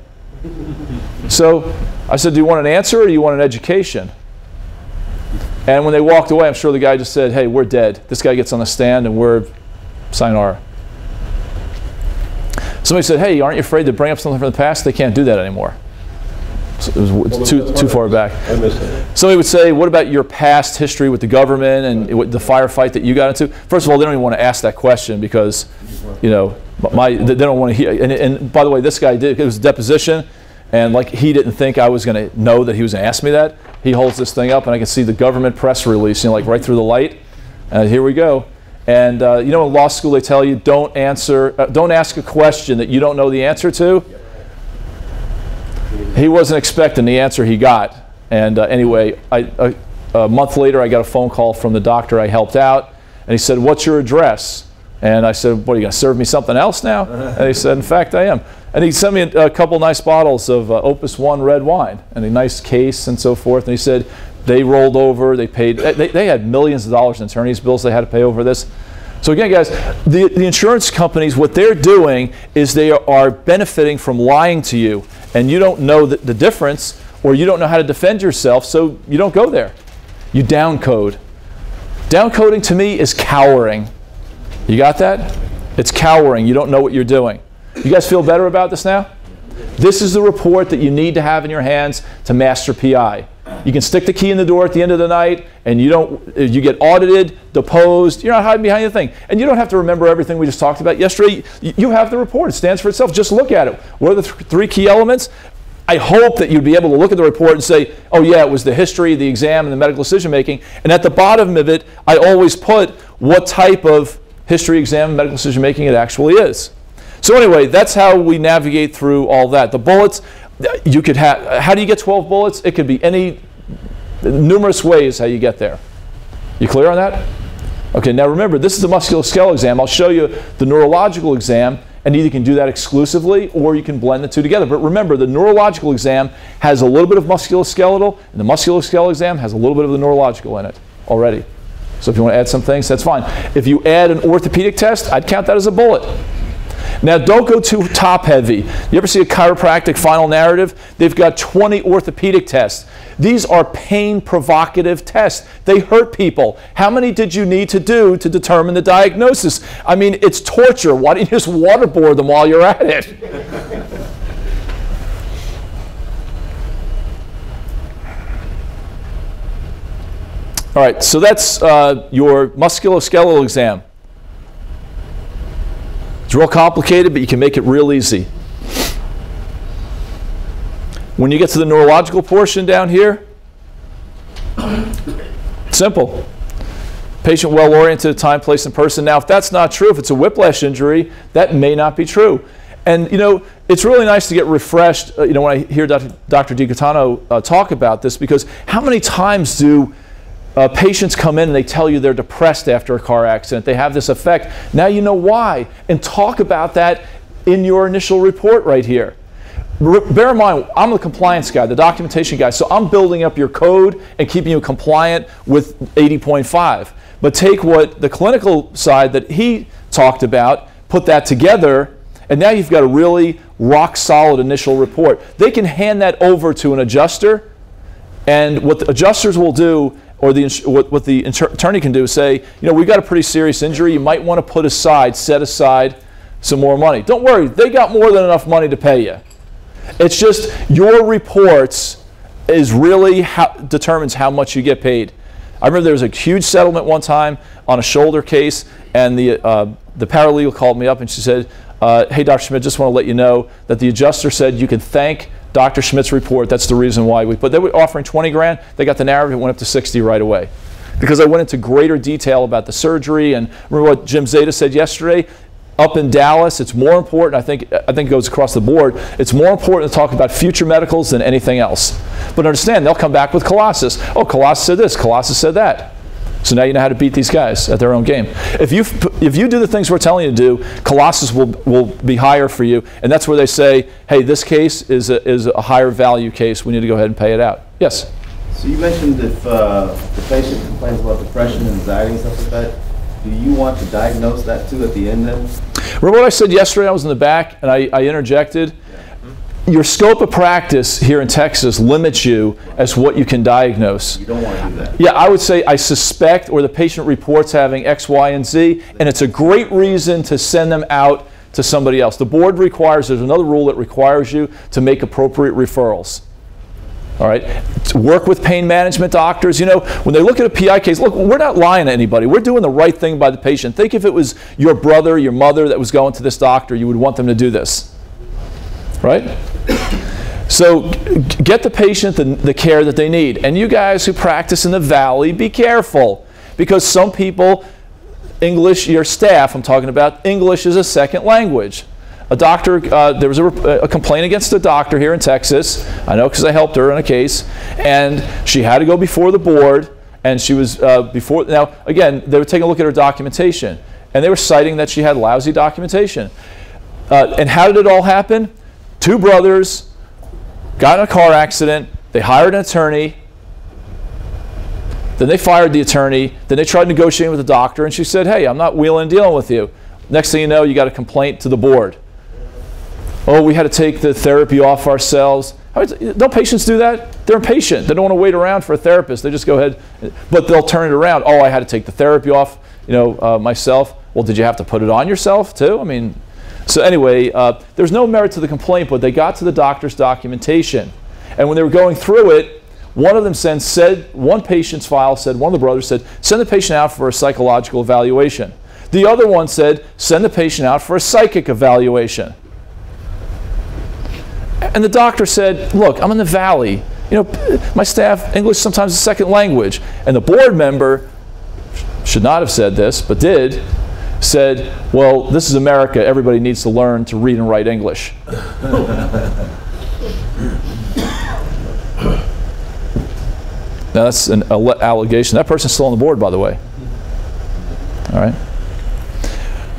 So I said, do you want an answer or do you want an education? And when they walked away, I'm sure the guy just said, hey, we're dead. This guy gets on the stand and we're sayonara. Somebody said, hey, aren't you afraid to bring up something from the past? They can't do that anymore. So it was too far back. I missed that. Somebody would say, what about your past history with the government and the firefight that you got into? First of all, they don't even want to ask that question because, you know, they don't want to hear. And by the way, this guy did. It was a deposition, and like he didn't think I was going to know that he was going to ask me that. He holds this thing up, and I can see the government press release, you know, like right through the light. Here we go. And you know, in law school they tell you don't ask a question that you don't know the answer to. He wasn't expecting the answer he got. And anyway, a month later I got a phone call from the doctor I helped out, and he said, what's your address? And I said, what, are you going to serve me something else now? And he said, in fact, I am. And he sent me a couple nice bottles of Opus 1 red wine and a nice case and so forth. And he said, they rolled over, they paid, they had millions of dollars in attorney's bills they had to pay over this. So again, guys, the insurance companies, what they're doing is they are benefiting from lying to you. And you don't know the difference, or you don't know how to defend yourself, so you don't go there. You downcode. Downcoding to me is cowering. You got that? It's cowering. You don't know what you're doing. You guys feel better about this now? This is the report that you need to have in your hands to master PI. You can stick the key in the door at the end of the night, and you get audited, deposed. You're not hiding behind anything. And you don't have to remember everything we just talked about yesterday. You have the report. It stands for itself. Just look at it. What are the 3 key elements? I hope that you'd be able to look at the report and say, oh yeah, it was the history, the exam, and the medical decision making. And at the bottom of it, I always put what type of history, exam, and medical decision making it actually is. So anyway, that's how we navigate through all that. The bullets, you could have, how do you get 12 bullets? It could be numerous ways how you get there. You clear on that? Okay, now remember, this is the musculoskeletal exam. I'll show you the neurological exam, and either you can do that exclusively or you can blend the two together. But remember, the neurological exam has a little bit of musculoskeletal, and the musculoskeletal exam has a little bit of the neurological in it already. So if you want to add some things, that's fine. If you add an orthopedic test, I'd count that as a bullet. Now, don't go too top heavy. You ever see a chiropractic final narrative? They've got 20 orthopedic tests. These are pain provocative tests. They hurt people. How many did you need to do to determine the diagnosis? I mean, it's torture. Why don't you just waterboard them while you're at it? All right, so that's your musculoskeletal exam. It's real complicated, but you can make it real easy. When you get to the neurological portion down here, simple. Patient well-oriented, time, place, and person. Now, if that's not true, if it's a whiplash injury, that may not be true. And, you know, it's really nice to get refreshed, you know, when I hear Dr. DiGaetano talk about this, because how many times do patients come in and they tell you they're depressed after a car accident. They have this effect. Now you know why. And talk about that in your initial report right here. bear in mind, I'm the compliance guy, the documentation guy, so I'm building up your code and keeping you compliant with 80.5. But take what the clinical side that he talked about, put that together, and now you've got a really rock solid initial report. They can hand that over to an adjuster, and what the adjusters will do, or what the attorney can do is say, you know, we've got a pretty serious injury, you might want to set aside some more money. Don't worry, they got more than enough money to pay you. It's just your reports is really determines how much you get paid. I remember there was a huge settlement one time on a shoulder case, and the paralegal called me up and she said, hey, Dr. Schmidt, just want to let you know that the adjuster said you can thank Dr. Schmidt's report. That's the reason why but they were offering 20 grand. They got the narrative, it went up to 60 right away. Because I went into greater detail about the surgery, and remember what Jim Zeta said yesterday? Up in Dallas, it's more important, I think it goes across the board, it's more important to talk about future medicals than anything else. But understand, they'll come back with Colossus. Oh, Colossus said this, Colossus said that. So now you know how to beat these guys at their own game. If you do the things we're telling you to do, Colossus will be higher for you, and that's where they say, hey, this case is a higher value case, we need to go ahead and pay it out. Yes? So you mentioned if the patient complains about depression, anxiety, and stuff like that, do you want to diagnose that too at the end then? Remember what I said yesterday? I was in the back and I interjected. Yeah. Your scope of practice here in Texas limits you as what you can diagnose. You don't want to do that. Yeah, I would say I suspect, or the patient reports having X, Y, and Z, and it's a great reason to send them out to somebody else. The board requires, there's another rule that requires you to make appropriate referrals. All right, to work with pain management doctors. You know, when they look at a PI case, look, we're not lying to anybody. We're doing the right thing by the patient. Think if it was your brother, your mother that was going to this doctor, you would want them to do this, right? So get the patient the care that they need. And you guys who practice in the Valley, be careful, because some people, English, your staff, I'm talking about, English is a second language. A doctor, there was a complaint against a doctor here in Texas. I know because I helped her in a case, and she had to go before the board, and she was now again, they were taking a look at her documentation, and they were citing that she had lousy documentation. And how did it all happen? Two brothers got in a car accident, they hired an attorney, then they fired the attorney, then they tried negotiating with the doctor, and she said, hey, I'm not wheeling and dealing with you. Next thing you know, you got a complaint to the board. Oh, we had to take the therapy off ourselves. Don't patients do that? They're impatient. They don't want to wait around for a therapist. They just go ahead, but they'll turn it around. Oh, I had to take the therapy off, myself. Well, did you have to put it on yourself too? I mean, so anyway, there's no merit to the complaint, but they got to the doctor's documentation. And when they were going through it, one of them one patient's file said, one of the brothers said, send the patient out for a psychological evaluation. The other one said, send the patient out for a psychic evaluation. And the doctor said, look, I'm in the Valley. You know, my staff, English sometimes is a second language. And the board member, should not have said this, but did, said, well, this is America. Everybody needs to learn to read and write English. Now that's an allegation. That person's still on the board, by the way. All right.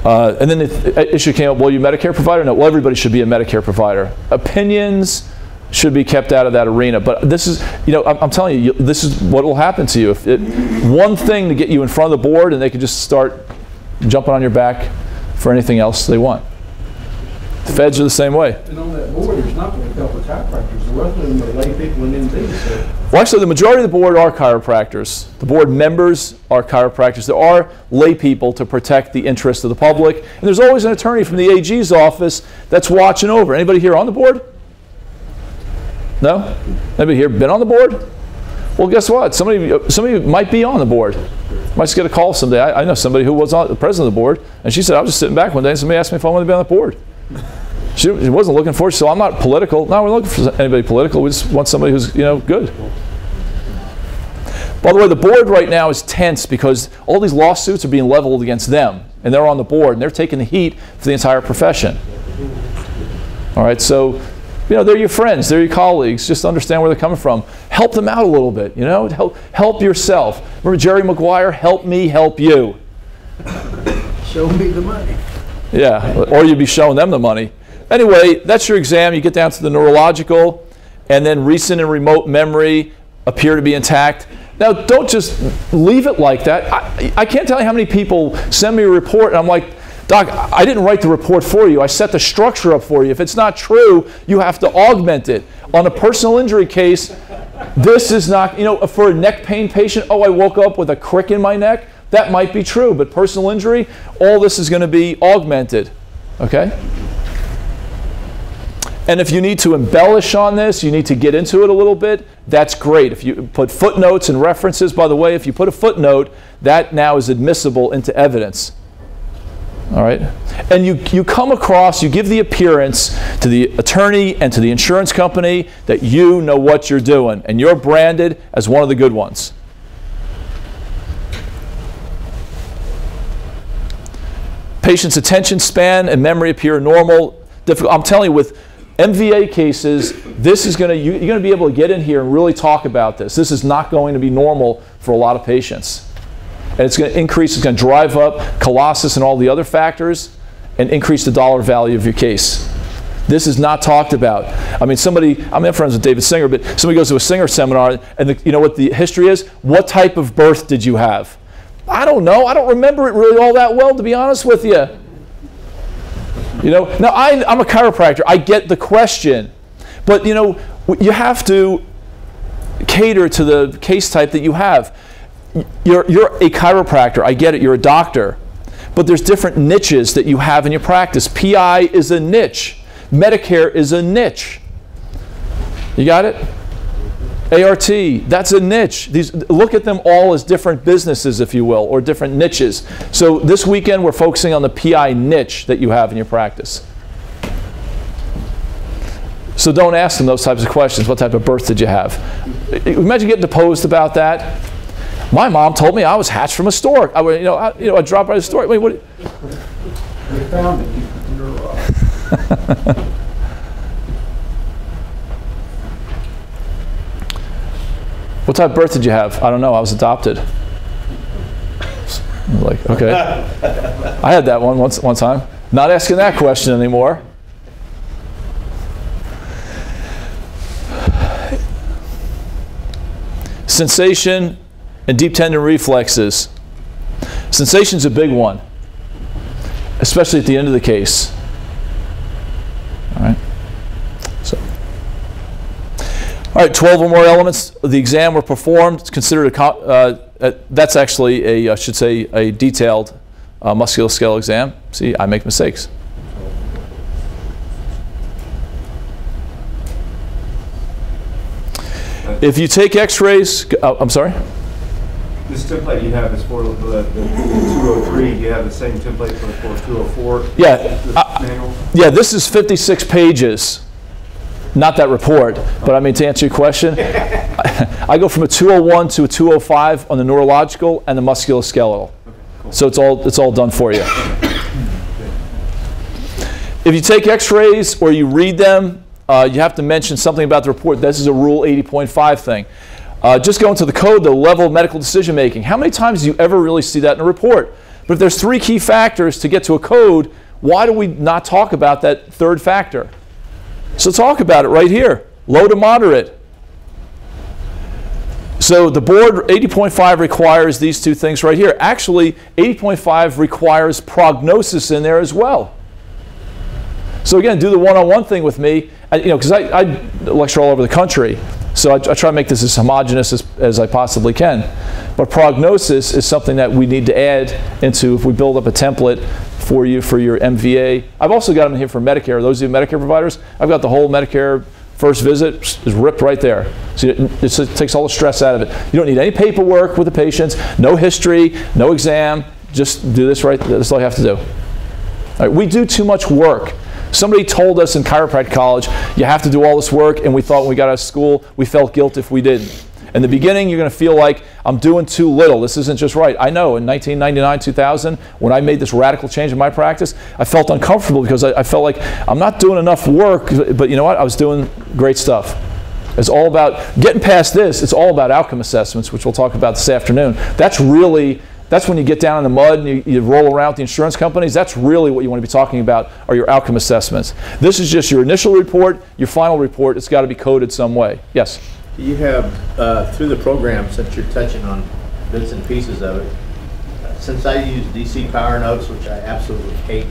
And then the issue came up, well, you a Medicare provider? No, well, everybody should be a Medicare provider. Opinions should be kept out of that arena. But this is, I'm telling you, this is what will happen to you. One thing to get you in front of the board, and they could just start jumping on your back for anything else they want. The feds are the same way. And on that board, there's not but a couple of chiropractors. The rest of them are lay people and MDs. So. Well, actually, the majority of the board are chiropractors. The board members are chiropractors. There are lay people to protect the interests of the public. And there's always an attorney from the AG's office that's watching over. Anybody here on the board? No? Anybody here been on the board? Well, guess what? Somebody might be on the board. Might just get a call someday. I know somebody who was the president of the board, and she said, I was just sitting back one day and somebody asked me if I wanted to be on the board. She wasn't looking for it, so I'm not political. No, we're not looking for anybody political. We just want somebody who's, good. By the way, the board right now is tense because all these lawsuits are being leveled against them, and they're on the board, and they're taking the heat for the entire profession. All right, so, they're your friends, they're your colleagues. Just understand where they're coming from. Help them out a little bit, Help yourself. Remember Jerry Maguire, help me help you. Show me the money. Yeah, or you'd be showing them the money. anyway, that's your exam. You get down to the neurological, and then recent and remote memory appear to be intact. Now, don't just leave it like that. I can't tell you how many people send me a report, and I'm like, Doc, I didn't write the report for you. I set the structure up for you. If it's not true, you have to augment it. On a personal injury case, this is not, you know, for a neck pain patient, oh, I woke up with a crick in my neck. That might be true, but personal injury, all this is going to be augmented, okay? And if you need to embellish on this, you need to get into it a little bit, that's great. If you put footnotes and references, by the way, if you put a footnote, that now is admissible into evidence. All right? And you come across, you give the appearance to the attorney and to the insurance company that you know what you're doing, and you're branded as one of the good ones. Patient's attention span and memory appear normal. I'm telling you, with MVA cases, this is you're going to be able to get in here and really talk about this. This is not going to be normal for a lot of patients. And it's going to increase, it's going to drive up colossus and all the other factors and increase the dollar value of your case. This is not talked about. I mean, I'm friends with David Singer, but somebody goes to a Singer seminar, and you know what the history is? What type of birth did you have? I don't know. I don't remember it really all that well, to be honest with you. You know, now I'm a chiropractor. I get the question, but you know, you have to cater to the case type that you have. You're a chiropractor. I get it. You're a doctor, but there's different niches that you have in your practice. PI is a niche. Medicare is a niche. You got it? ART, that's a niche. Look at them all as different businesses, if you will, or different niches. So this weekend we're focusing on the PI niche that you have in your practice. So don't ask them those types of questions. What type of birth did you have? Imagine getting deposed about that. My mom told me I was hatched from a stork. I dropped by the stork. Wait, what? We found it. What type of birth did you have? I don't know. I was adopted. Like, okay. I had that one time. Not asking that question anymore. Sensation and deep tendon reflexes. Sensation's a big one, especially at the end of the case. All right. All right, 12 or more elements of the exam were performed. It's considered that's actually I should say, a detailed musculoskeletal exam. See, I make mistakes. If you take x-rays, I'm sorry? This template you have is for the 203. You have the same template for 204? Yeah. Yeah, this is 56 pages. Not that report, but I mean, to answer your question, I go from a 201 to a 205 on the neurological and the musculoskeletal. Okay, cool. So it's all done for you. If you take x-rays or you read them, you have to mention something about the report. This is a Rule 80.5 thing. Just go into the code, the level of medical decision making. How many times do you ever really see that in a report? But if there's 3 key factors to get to a code, why do we not talk about that third factor? So talk about it right here, low to moderate. So the board 80.5 requires these 2 things right here. Actually, 80.5 requires prognosis in there as well. So again, do the one-on-one thing with me, because I lecture all over the country. So I try to make this as homogeneous as I possibly can. But prognosis is something that we need to add into if we build up a template for you for your MVA. I've also got them here for Medicare. Those of you Medicare providers, I've got the whole Medicare first visit is ripped right there. So it takes all the stress out of it. You don't need any paperwork with the patients, no history, no exam. Just do this right. That's all you have to do. All right, we do too much work. Somebody told us in chiropractic college, you have to do all this work, and we thought when we got out of school, we felt guilt if we didn't. In the beginning, you're going to feel like, I'm doing too little. This isn't just right. I know in 1999, 2000, when I made this radical change in my practice, I felt uncomfortable because I felt like I'm not doing enough work, but you know what? I was doing great stuff. It's all about, getting past this, it's all about outcome assessments, which we'll talk about this afternoon. That's really That's when you get down in the mud and you roll around with the insurance companies. That's really what you want to be talking about, are your outcome assessments. This is just your initial report, your final report. It's got to be coded some way. Yes? Do you have, through the program, since you're touching on bits and pieces of it, since I use DC Power Notes, which I absolutely hate,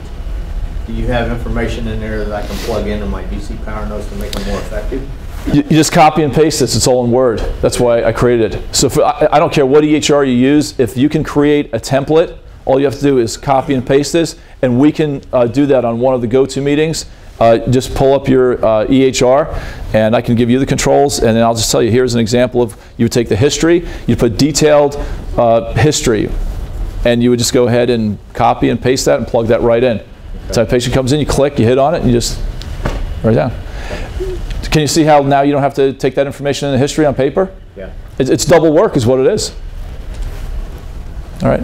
do you have information in there that I can plug into my DC Power Notes to make them more effective? You just copy and paste this. It's all in Word. That's why I created it. So I don't care what EHR you use. If you can create a template, all you have to do is copy and paste this, and we can do that on one of the go-to meetings. Just pull up your EHR, and I can give you the controls, and then I'll just tell you, here's an example of, you would take the history, you put detailed history, and you would just go ahead and copy and paste that and plug that right in. So a patient comes in, you click, you hit on it, and you just write it down. Can you see how now you don't have to take that information in the history on paper? Yeah. It's double work is what it is. All right.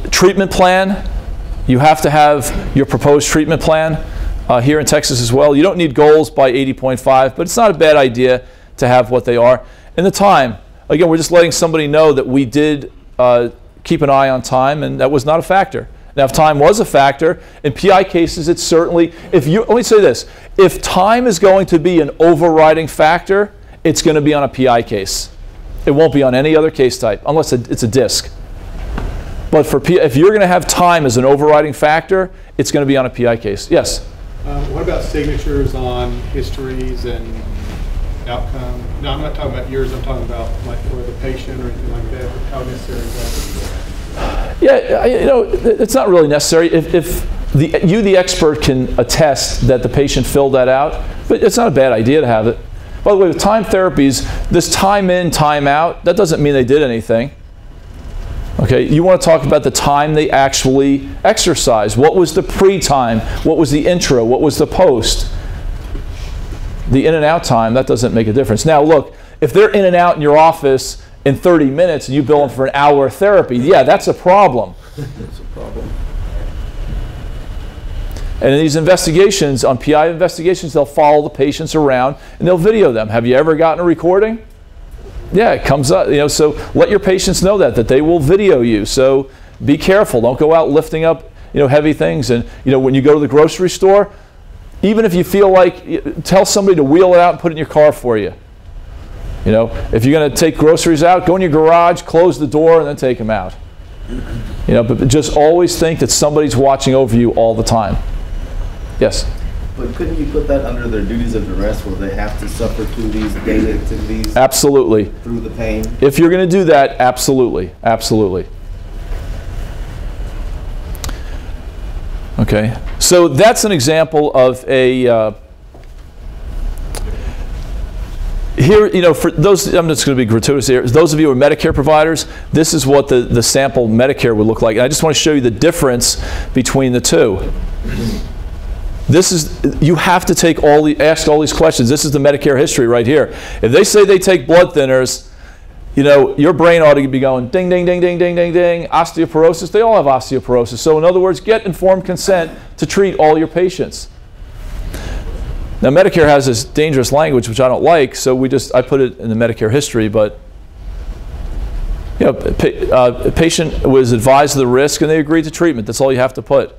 Treatment plan. You have to have your proposed treatment plan here in Texas as well. You don't need goals by 80.5, but it's not a bad idea to have what they are. And the time. Again, we're just letting somebody know that we did keep an eye on time, and that was not a factor. Now, if time was a factor, in PI cases, it's certainly, let me say this, if time is going to be an overriding factor, it's going to be on a PI case. It won't be on any other case type, unless it's a disc. But for if you're going to have time as an overriding factor, it's going to be on a PI case. Yes? What about signatures on histories and outcome? No, I'm not talking about yours, I'm talking about like for the patient or anything like that. How necessary is that? Yeah, it's not really necessary. If you, the expert, can attest that the patient filled that out, but it's not a bad idea to have it. By the way, with time therapies, this time in, time out, that doesn't mean they did anything. Okay, you want to talk about the time they actually exercised. What was the pre-time? What was the intro? What was the post? The in and out time, that doesn't make a difference. Now look, if they're in and out in your office in 30 minutes and you bill them for an hour of therapy, yeah, that's a problem. That's a problem. And in these investigations, on PI investigations, they'll follow the patients around and they'll video them. Have you ever gotten a recording? Yeah, it comes up, so let your patients know that they will video you. So be careful. Don't go out lifting up, heavy things. And, when you go to the grocery store, even if you feel like, tell somebody to wheel it out and put it in your car for you. If you're going to take groceries out, go in your garage, close the door, and then take them out. But just always think that somebody's watching over you all the time. Yes? But couldn't you put that under their duties of duress where they have to suffer through these daily activities? Absolutely. Through the pain? If you're going to do that, absolutely. Absolutely. Okay. So that's an example of a... Here, for those, I'm just going to be gratuitous here. Those of you who are Medicare providers, this is what the sample Medicare would look like. And I just want to show you the difference between the two. This is, you have to ask all these questions. This is the Medicare history right here. If they say they take blood thinners, your brain ought to be going ding, ding, ding, ding, ding, ding, ding. Osteoporosis, they all have osteoporosis. So in other words, get informed consent to treat all your patients. Now Medicare has this dangerous language, which I don't like, so I put it in the Medicare history, but a patient was advised of the risk and they agreed to treatment. That's all you have to put.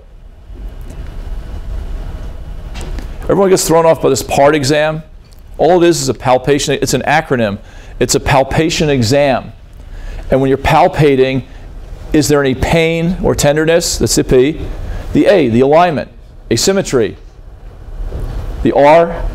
Everyone gets thrown off by this PART exam. All it is a palpation. It's an acronym. It's a palpation exam. And when you're palpating, is there any pain or tenderness? That's the P. The A, the alignment, asymmetry. The R,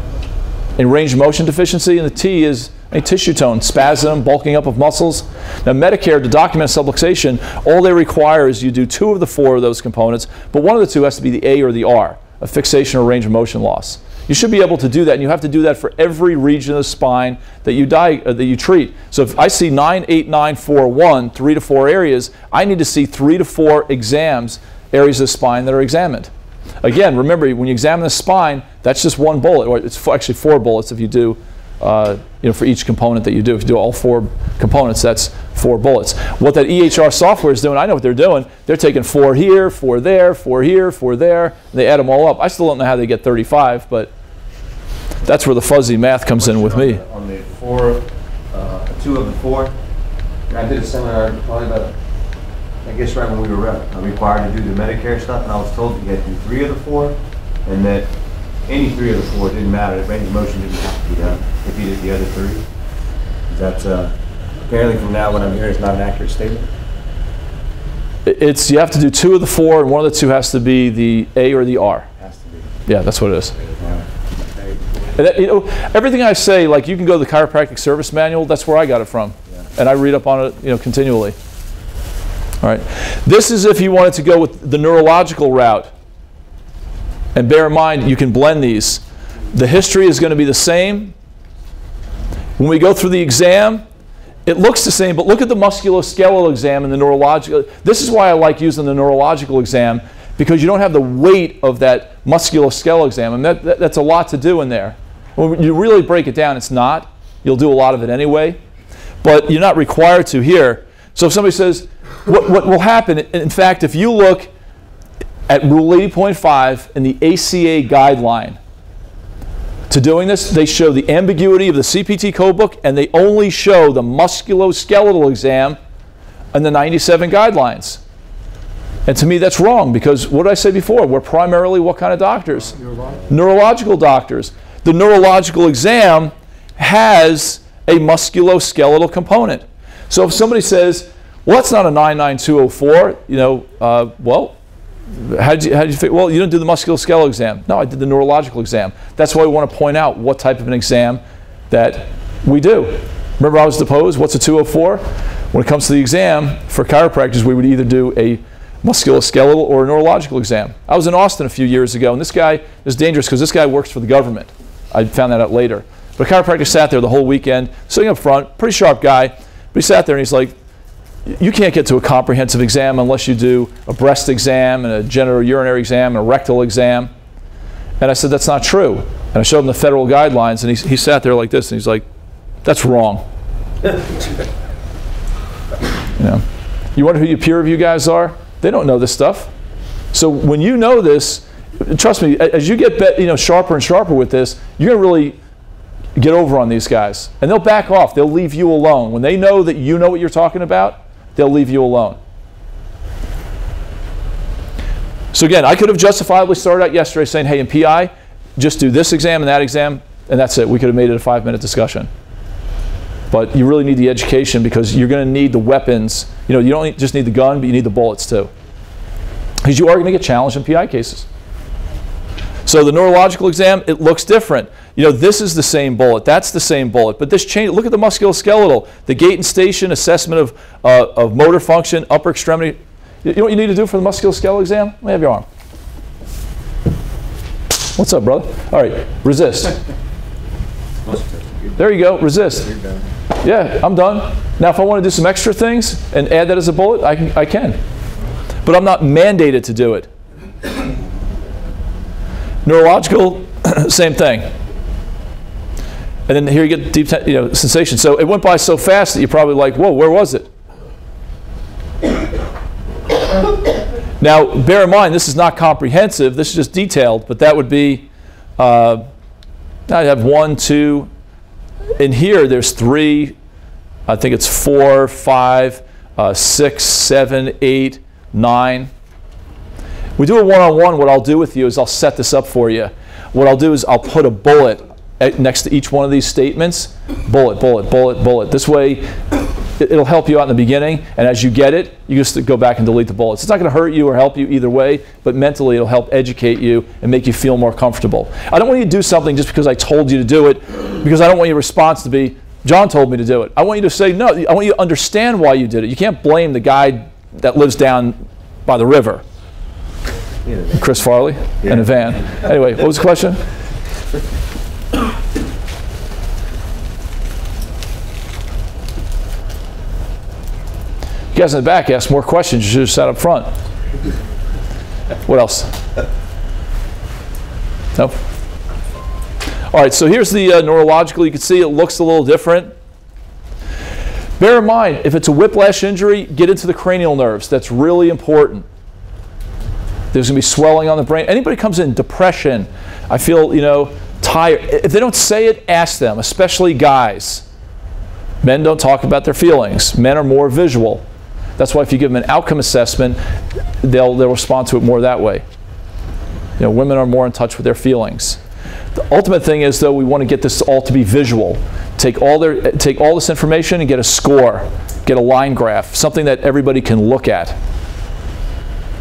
in range of motion deficiency, and the T is a tissue tone, spasm, bulking up of muscles. Now Medicare, to document subluxation, all they require is you do 2 of the 4 of those components, but one of the 2 has to be the A or the R, a fixation or range of motion loss. You should be able to do that, and you have to do that for every region of the spine that you treat. So if I see 9, 8, 9, 4, 1, 3 to 4 areas, I need to see 3 to 4 exams, areas of the spine that are examined. Again, remember, when you examine the spine, that's just 1 bullet, or it's actually 4 bullets if you do, for each component that you do. If you do all 4 components, that's 4 bullets. What that EHR software is doing, I know what they're doing. They're taking 4 here, 4 there, 4 here, 4 there, and they add them all up. I still don't know how they get 35, but that's where the fuzzy math comes in with me. On the 2 of the 4, I did a seminar probably about I guess right when we were required to do the Medicare stuff, and I was told that you had to do 3 of the 4, and that any 3 of the 4 didn't matter. The range of motion didn't have to be done if you did the other 3. That's apparently from now what I'm hearing is not an accurate statement. It's you have to do 2 of the 4, and one of the 2 has to be the A or the R. Has to be. Yeah, that's what it is. And that, you know, everything I say, like you can go to the chiropractic service manual. That's where I got it from, and I read up on it, you know, continually. All right, this is if you wanted to go with the neurological route. And bear in mind, you can blend these. The history is going to be the same. When we go through the exam, it looks the same, but look at the musculoskeletal exam and the neurological. This is why I like using the neurological exam, because you don't have the weight of that musculoskeletal exam. And that's a lot to do in there. When you really break it down, it's not. You'll do a lot of it anyway, but you're not required to here. So if somebody says, what will happen, in fact, if you look at Rule 80.5 in the ACA guideline to doing this, they show the ambiguity of the CPT code book, and they only show the musculoskeletal exam and the 97 guidelines. And to me, that's wrong, because what did I say before? We're primarily what kind of doctors? Neurological doctors. The neurological exam has a musculoskeletal component. So if somebody says, well, that's not a 99204, you know, well, how'd you figure? Well, you didn't do the musculoskeletal exam. No, I did the neurological exam. That's why we want to point out what type of an exam that we do. Remember I was deposed, what's a 204? When it comes to the exam, for chiropractors, we would either do a musculoskeletal or a neurological exam. I was in Austin a few years ago, and this guy is dangerous because this guy works for the government. I found that out later. But a chiropractor sat there the whole weekend, sitting up front, pretty sharp guy, but he sat there and he's like, you can't get to a comprehensive exam unless you do a breast exam and a genitourinary exam and a rectal exam. And I said, that's not true. And I showed him the federal guidelines, and he sat there like this, and he's like, that's wrong. You know, you wonder who your peer review guys are? They don't know this stuff. So when you know this, trust me, as you get sharper and sharper with this, you're going to really get over on these guys. And they'll back off. They'll leave you alone. When they know that you know what you're talking about, they'll leave you alone. So again, I could have justifiably started out yesterday saying, hey, in PI, just do this exam and that exam, and that's it. We could have made it a 5-minute discussion. But you really need the education, because you're going to need the weapons. You know, you don't just need the gun, but you need the bullets too. Because you are going to get challenged in PI cases. So the neurological exam, it looks different. You know, this is the same bullet. That's the same bullet. But this change, look at the musculoskeletal. The gait and station, assessment of motor function, upper extremity. You know what you need to do for the musculoskeletal exam? Let me have your arm. What's up, brother? All right, resist. There you go, resist. Yeah, I'm done. Now, if I want to do some extra things and add that as a bullet, I can. But I'm not mandated to do it. Neurological, same thing. And then here you get deep sensation. So it went by so fast that you're probably like, whoa, where was it? Now, bear in mind, this is not comprehensive. This is just detailed. But that would be, I'd have 1, 2. In here, there's 3. I think it's 4, 5, 6, 7, 8, 9. We do a one-on-one. What I'll do with you is I'll set this up for you. What I'll do is I'll put a bullet next to each one of these statements. Bullet, bullet, bullet, bullet. This way, it'll help you out in the beginning, and as you get it, you just go back and delete the bullets. It's not going to hurt you or help you either way, but mentally it'll help educate you and make you feel more comfortable. I don't want you to do something just because I told you to do it, because I don't want your response to be, John told me to do it. I want you to say, no, I want you to understand why you did it. You can't blame the guy that lives down by the river. Chris Farley in a van. Anyway, what was the question? You guys in the back asked more questions. You should have sat up front. What else? No? All right, so here's the neurological. You can see it looks a little different. Bear in mind, if it's a whiplash injury, get into the cranial nerves. That's really important. There's going to be swelling on the brain. Anybody comes in, depression, I feel, tired. If they don't say it, ask them, especially guys. Men don't talk about their feelings. Men are more visual. That's why if you give them an outcome assessment, they'll respond to it more that way. You know, women are more in touch with their feelings. The ultimate thing is, though, we want to get this all to be visual. Take all this information and get a score, get a line graph, something that everybody can look at.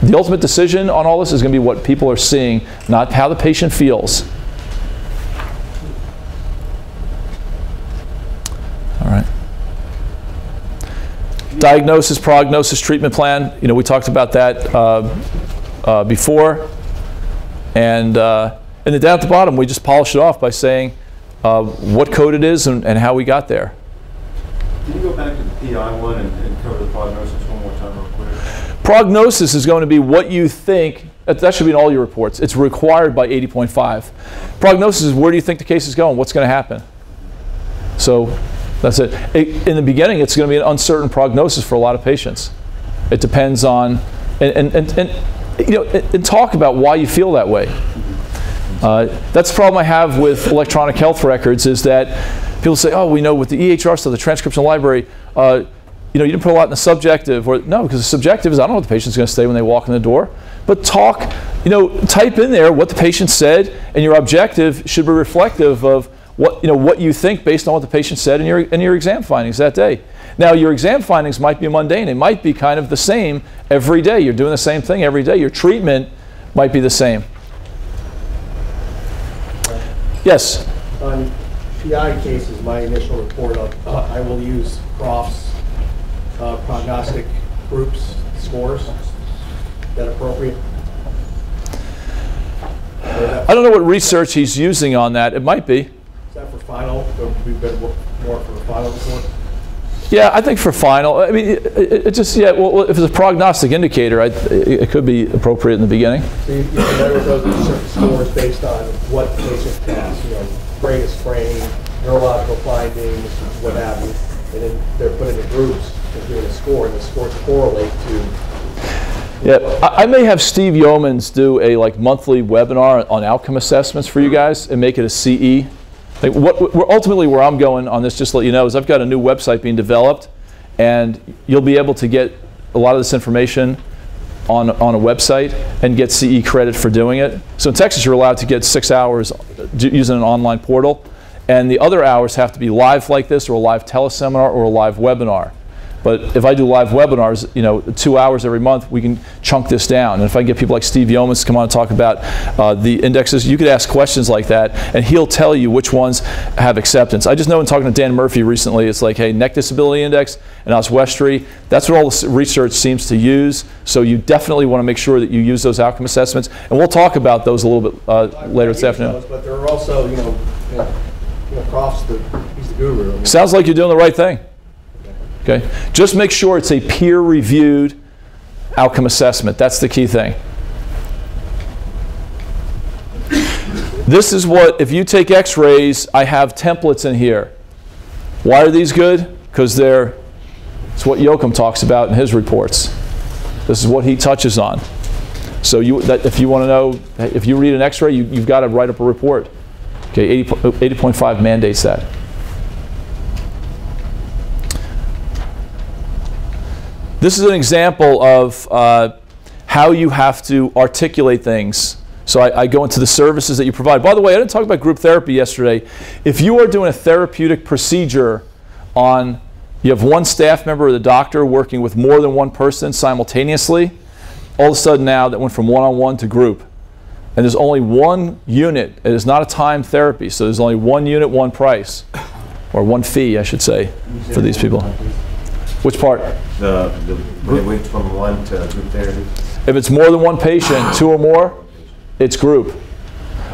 The ultimate decision on all this is going to be what people are seeing, not how the patient feels. All right. Diagnosis, prognosis, treatment plan. You know, we talked about that before. And then down at the bottom, we just polish it off by saying what code it is and how we got there. Can you go back to the PI one and cover the prognosis one more time real quick? Prognosis is going to be what you think. That should be in all your reports. It's required by 80.5. Prognosis is where do you think the case is going? What's going to happen? So that's it. In the beginning, it's going to be an uncertain prognosis for a lot of patients. It depends on, and you know, and talk about why you feel that way. That's the problem I have with electronic health records is that people say, oh, we know with the EHR stuff, the transcription library, you know, you didn't put a lot in the subjective. Or no, because the subjective is I don't know what the patient's going to say when they walk in the door. But talk, you know, type in there what the patient said, and your objective should be reflective of what, you know, what you think based on what the patient said in your exam findings that day. Now, your exam findings might be mundane. It might be kind of the same every day. You're doing the same thing every day. Your treatment might be the same. Yes? On PI cases, my initial report, I will use Croft's prognostic groups scores. Is that appropriate? I don't know what research he's using on that. It might be. Is that for final? We've been more for the final report? Yeah, I think for final. I mean, it just, yeah, well, if it's a prognostic indicator, it could be appropriate in the beginning. So you never go through certain scores based on what the patient has, you know, greatest frame, neurological findings, what have you, and then they're put into groups and doing a score, and the scores correlate to. Yeah, I may have Steve Yeomans do a monthly webinar on outcome assessments for you guys and make it a CE. Ultimately where I'm going on this, just to let you know, is I've got a new website being developed, and you'll be able to get a lot of this information on a website and get CE credit for doing it. So in Texas, you're allowed to get 6 hours using an online portal, and the other hours have to be live like this, or a live teleseminar, or a live webinar. But if I do live webinars, you know, 2 hours every month, we can chunk this down. And if I can get people like Steve Yeomans to come on and talk about the indexes, you could ask questions like that, and he'll tell you which ones have acceptance. I just know in talking to Dan Murphy recently, it's like, hey, neck disability index and oswestry, that's what all the research seems to use. So you definitely want to make sure that you use those outcome assessments. And we'll talk about those a little bit later this afternoon. Those, but there are also, you know Croft's he's the guru. I mean, sounds like you're doing the right thing. Okay, just make sure it's a peer-reviewed outcome assessment. That's the key thing. This is what, if you take x-rays, I have templates in here. Why are these good? Because it's what Yoakum talks about in his reports. This is what he touches on. So if you want to know, if you read an x-ray, you've got to write up a report. Okay, 80.5 mandates that. This is an example of how you have to articulate things. So I go into the services that you provide. By the way, I didn't talk about group therapy yesterday. If you are doing a therapeutic procedure you have one staff member or the doctor working with more than one person simultaneously, all of a sudden now that went from one-on-one to group. And there's only one unit. It is not a timed therapy, so there's only one unit, one price. Or one fee, I should say, for these people. Which part? The went from one to group therapy. If it's more than one patient, 2 or more, it's group.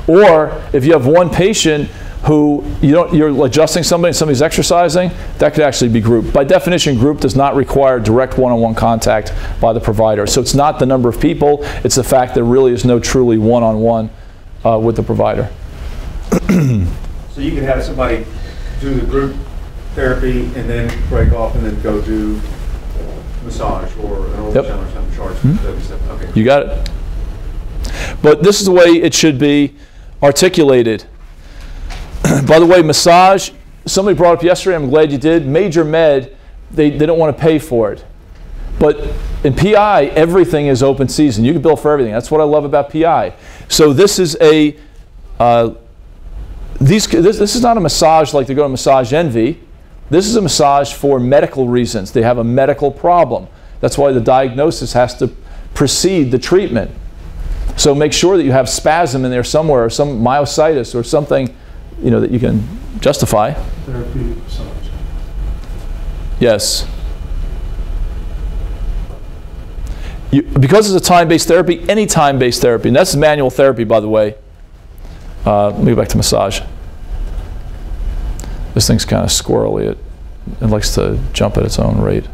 Or if you have one patient who you're adjusting somebody and somebody's exercising, that could actually be group. By definition, group does not require direct one-on-one contact by the provider. So it's not the number of people, it's the fact there really is no truly one-on-one with the provider. So you can have somebody do the group therapy and then break off and then go do massage or an ultrasound or something, charge. Mm-hmm. Okay. You got it. But this is the way it should be articulated. By the way, massage, somebody brought up yesterday, I'm glad you did, major med, they don't want to pay for it. But in PI, everything is open season. You can bill for everything. That's what I love about PI. So this is a this is not a massage like they go to Massage Envy. This is a massage for medical reasons. They have a medical problem. That's why the diagnosis has to precede the treatment. So make sure that you have spasm in there somewhere, or some myositis, or something, you know, that you can justify. Therapeutic massage. Yes. Because it's a time-based therapy, any time-based therapy, and that's manual therapy, by the way. Let me go back to massage. This thing's kind of squirrely. It likes to jump at its own rate.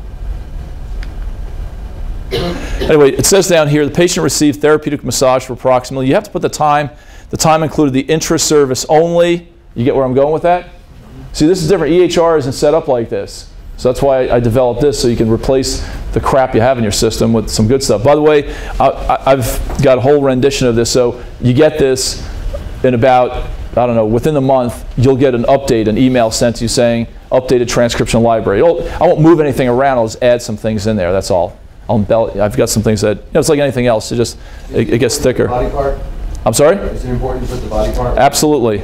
Anyway, it says down here, the patient received therapeutic massage for approximately, you have to put the time included the intra-service only. You get where I'm going with that? See, this is different. EHR isn't set up like this. So that's why I developed this, so you can replace the crap you have in your system with some good stuff. By the way, I've got a whole rendition of this, so you get this in about, I don't know, within the month, you'll get an update, an email sent to you saying, updated transcription library. I won't move anything around, I'll just add some things in there, that's all. I've got some things that, you know, it's like anything else, it gets thicker. Body part? I'm sorry? Is it important to put the body part? Absolutely.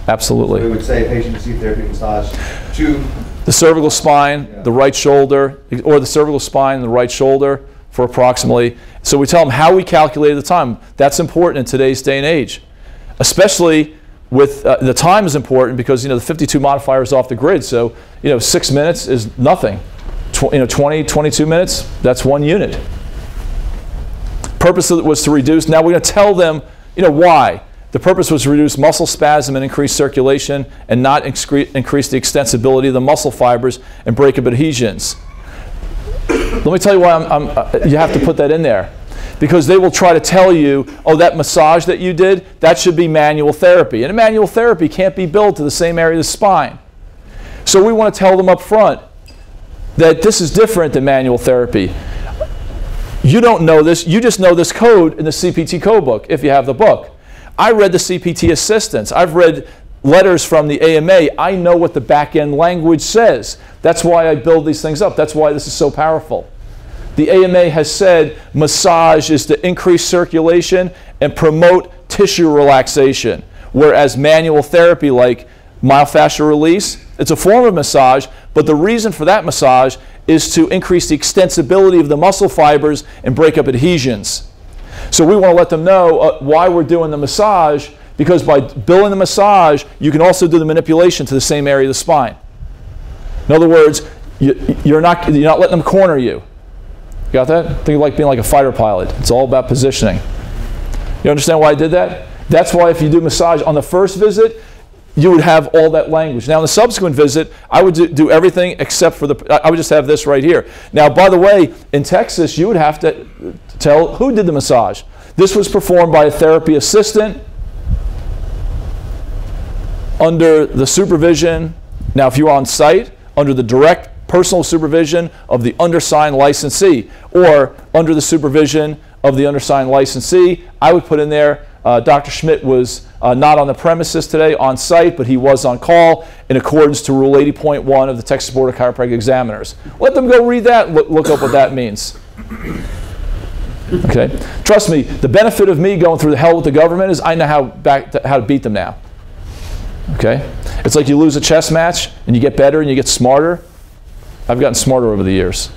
Absolutely. So we would say patient received therapeutic massage to the cervical spine, the right shoulder, or the cervical spine and the right shoulder for approximately. So we tell them how we calculated the time. That's important in today's day and age. Especially with, the time is important because, you know, the 52 modifier is off the grid. So, you know, 6 minutes is nothing. 20, 22 minutes, that's 1 unit. Purpose of it was to reduce, now we're going to tell them, you know, why. The purpose was to reduce muscle spasm and increase circulation and not increase the extensibility of the muscle fibers and break up adhesions. Let me tell you why you have to put that in there. Because they will try to tell you, oh, that massage that you did, that should be manual therapy. And manual therapy can't be billed to the same area of the spine. So we want to tell them up front that this is different than manual therapy. You don't know this, you just know this code in the CPT code book, if you have the book. I read the CPT assistance. I've read letters from the AMA. I know what the back-end language says. That's why I build these things up. That's why this is so powerful. The AMA has said massage is to increase circulation and promote tissue relaxation, whereas manual therapy like myofascial release, it's a form of massage, but the reason for that massage is to increase the extensibility of the muscle fibers and break up adhesions. So we want to let them know why we're doing the massage, because by billing the massage, you can also do the manipulation to the same area of the spine. In other words, you're not letting them corner you. Got that? Think of like being like a fighter pilot. It's all about positioning. You understand why I did that? That's why if you do massage on the first visit, you would have all that language. Now, in the subsequent visit, I would do everything except for I would just have this right here. Now, by the way, in Texas, you would have to tell who did the massage. This was performed by a therapy assistant under the supervision, now if you're on site, under the direct personal supervision of the undersigned licensee, or under the supervision of the undersigned licensee. I would put in there, Dr. Schmidt was not on the premises today on site, but he was on call in accordance to Rule 80.1 of the Texas Board of Chiropractic Examiners. Let them go read that and look up what that means. Okay? Trust me, the benefit of me going through the hell with the government is I know how to beat them now. Okay? It's like you lose a chess match and you get better and you get smarter. I've gotten smarter over the years.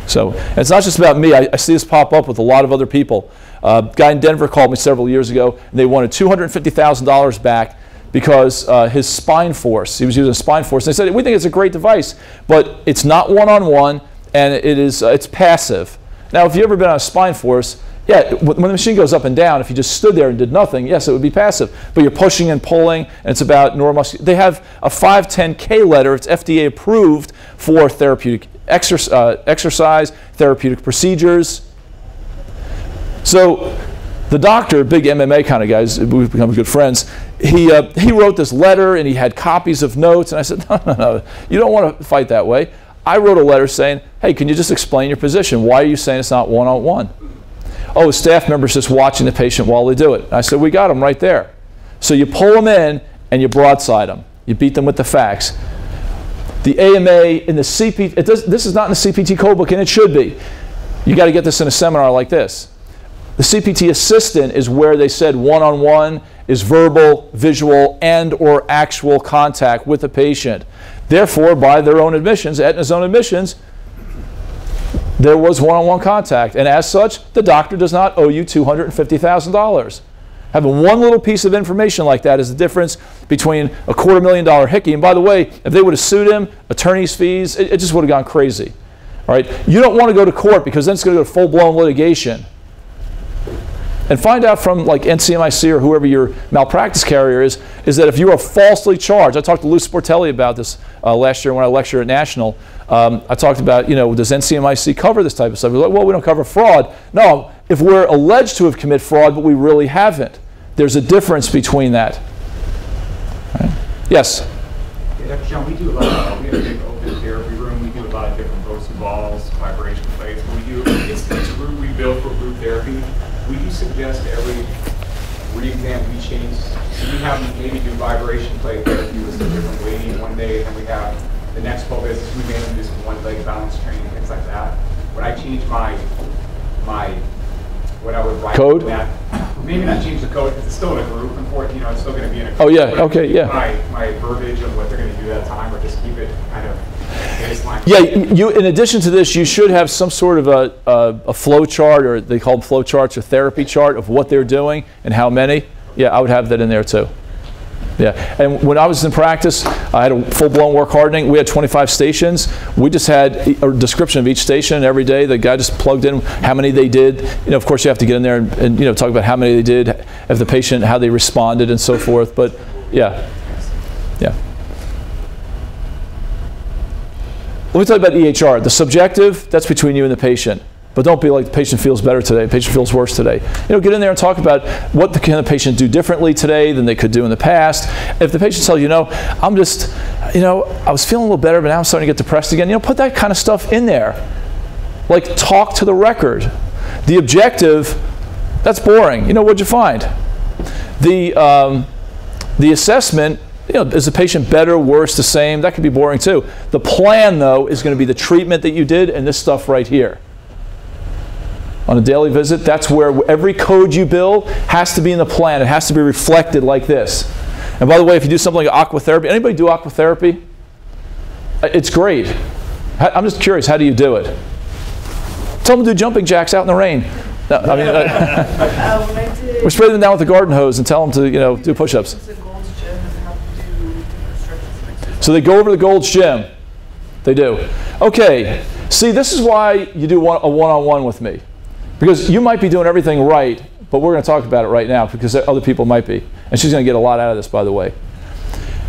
So, and it's not just about me. I see this pop up with a lot of other people. A guy in Denver called me several years ago, and they wanted $250,000 back because his spine force, he was using spine force. And they said, we think it's a great device, but it's not one-on-one, and it's passive. Now, if you've ever been on a spine force, yeah, when the machine goes up and down, if you just stood there and did nothing, yes, it would be passive. But you're pushing and pulling, and it's about neuromuscular. They have a 510K letter. It's FDA approved for therapeutic exercise, therapeutic procedures. So the doctor, big MMA kind of guys, we've become good friends, he wrote this letter, and he had copies of notes. And I said, no, you don't want to fight that way. I wrote a letter saying, hey, can you just explain your position? Why are you saying it's not one-on-one? Oh, a staff member's just watching the patient while they do it. And I said, we got them right there. So you pull them in and you broadside them. You beat them with the facts. The AMA in the CPT, this is not in the CPT code book, and it should be. You got to get this in a seminar like this. The CPT assistant is where they said one-on-one is verbal, visual, and or actual contact with the patient. Therefore, by their own admissions, Aetna's own admissions, there was one-on-one contact. And as such, the doctor does not owe you $250,000. Having one little piece of information like that is the difference between a $250,000 hickey. And by the way, if they would have sued him, attorney's fees, it just would have gone crazy. All right? You don't want to go to court because then it's going to go to full-blown litigation. And find out from like NCMIC or whoever your malpractice carrier is that if you are falsely charged, I talked to Lou Sportelli about this last year when I lectured at National. I talked about, you know, does NCMIC cover this type of stuff? We're like, well, we don't cover fraud. No, if we're alleged to have committed fraud, but we really haven't, there's a difference between that. Right? Yes? Yeah, Dr. John, we do a lot we have a big open therapy room. We do a lot of different Bosu balls, vibration plates. It's a room we built for group therapy. We do suggest every re-exam we change. So we have maybe do vibration plate therapy with some different weighting one day, and then we have the next 12 visits, we may do some one-leg balance training, things like that. When I change my what I would write code? That, maybe not change the code because it's still in a group, you know, it's still going to be in a group. Oh yeah, okay, yeah. My verbiage of what they're going to do at that time, or just keep it kind of baseline. Yeah, you, in addition to this, you should have some sort of a flow chart, or they call them flow charts, or therapy chart of what they're doing and how many. Yeah, I would have that in there too. Yeah, and when I was in practice, I had a full-blown work hardening. We had 25 stations. We just had a description of each station every day. The guy just plugged in how many they did. You know, of course, you have to get in there and you know, talk about how many they did, if the patient, how they responded, and so forth. But yeah, yeah. Let me tell you about EHR. The subjective, that's between you and the patient. But don't be like, the patient feels better today, the patient feels worse today. You know, get in there and talk about what can the patient do differently today than they could do in the past. If the patient tells you, I'm just, I was feeling a little better, but now I'm starting to get depressed again, put that kind of stuff in there. Like, talk to the record. The objective, that's boring. What'd you find? The assessment, is the patient better, worse, the same? That could be boring too. The plan, though, is going to be the treatment that you did and this stuff right here. On a daily visit, that's where every code you bill has to be in the plan. It has to be reflected like this. And by the way, if you do something like aquatherapy, anybody do aquatherapy? It's great. I'm just curious, how do you do it? Tell them to do jumping jacks out in the rain. No, I mean, we spray them down with the garden hose and tell them to, do push-ups. So they go over to the Gold's Gym. They do. Okay. See, this is why you do a one-on-one with me. Because you might be doing everything right, but we're going to talk about it right now because other people might be. And she's going to get a lot out of this, by the way.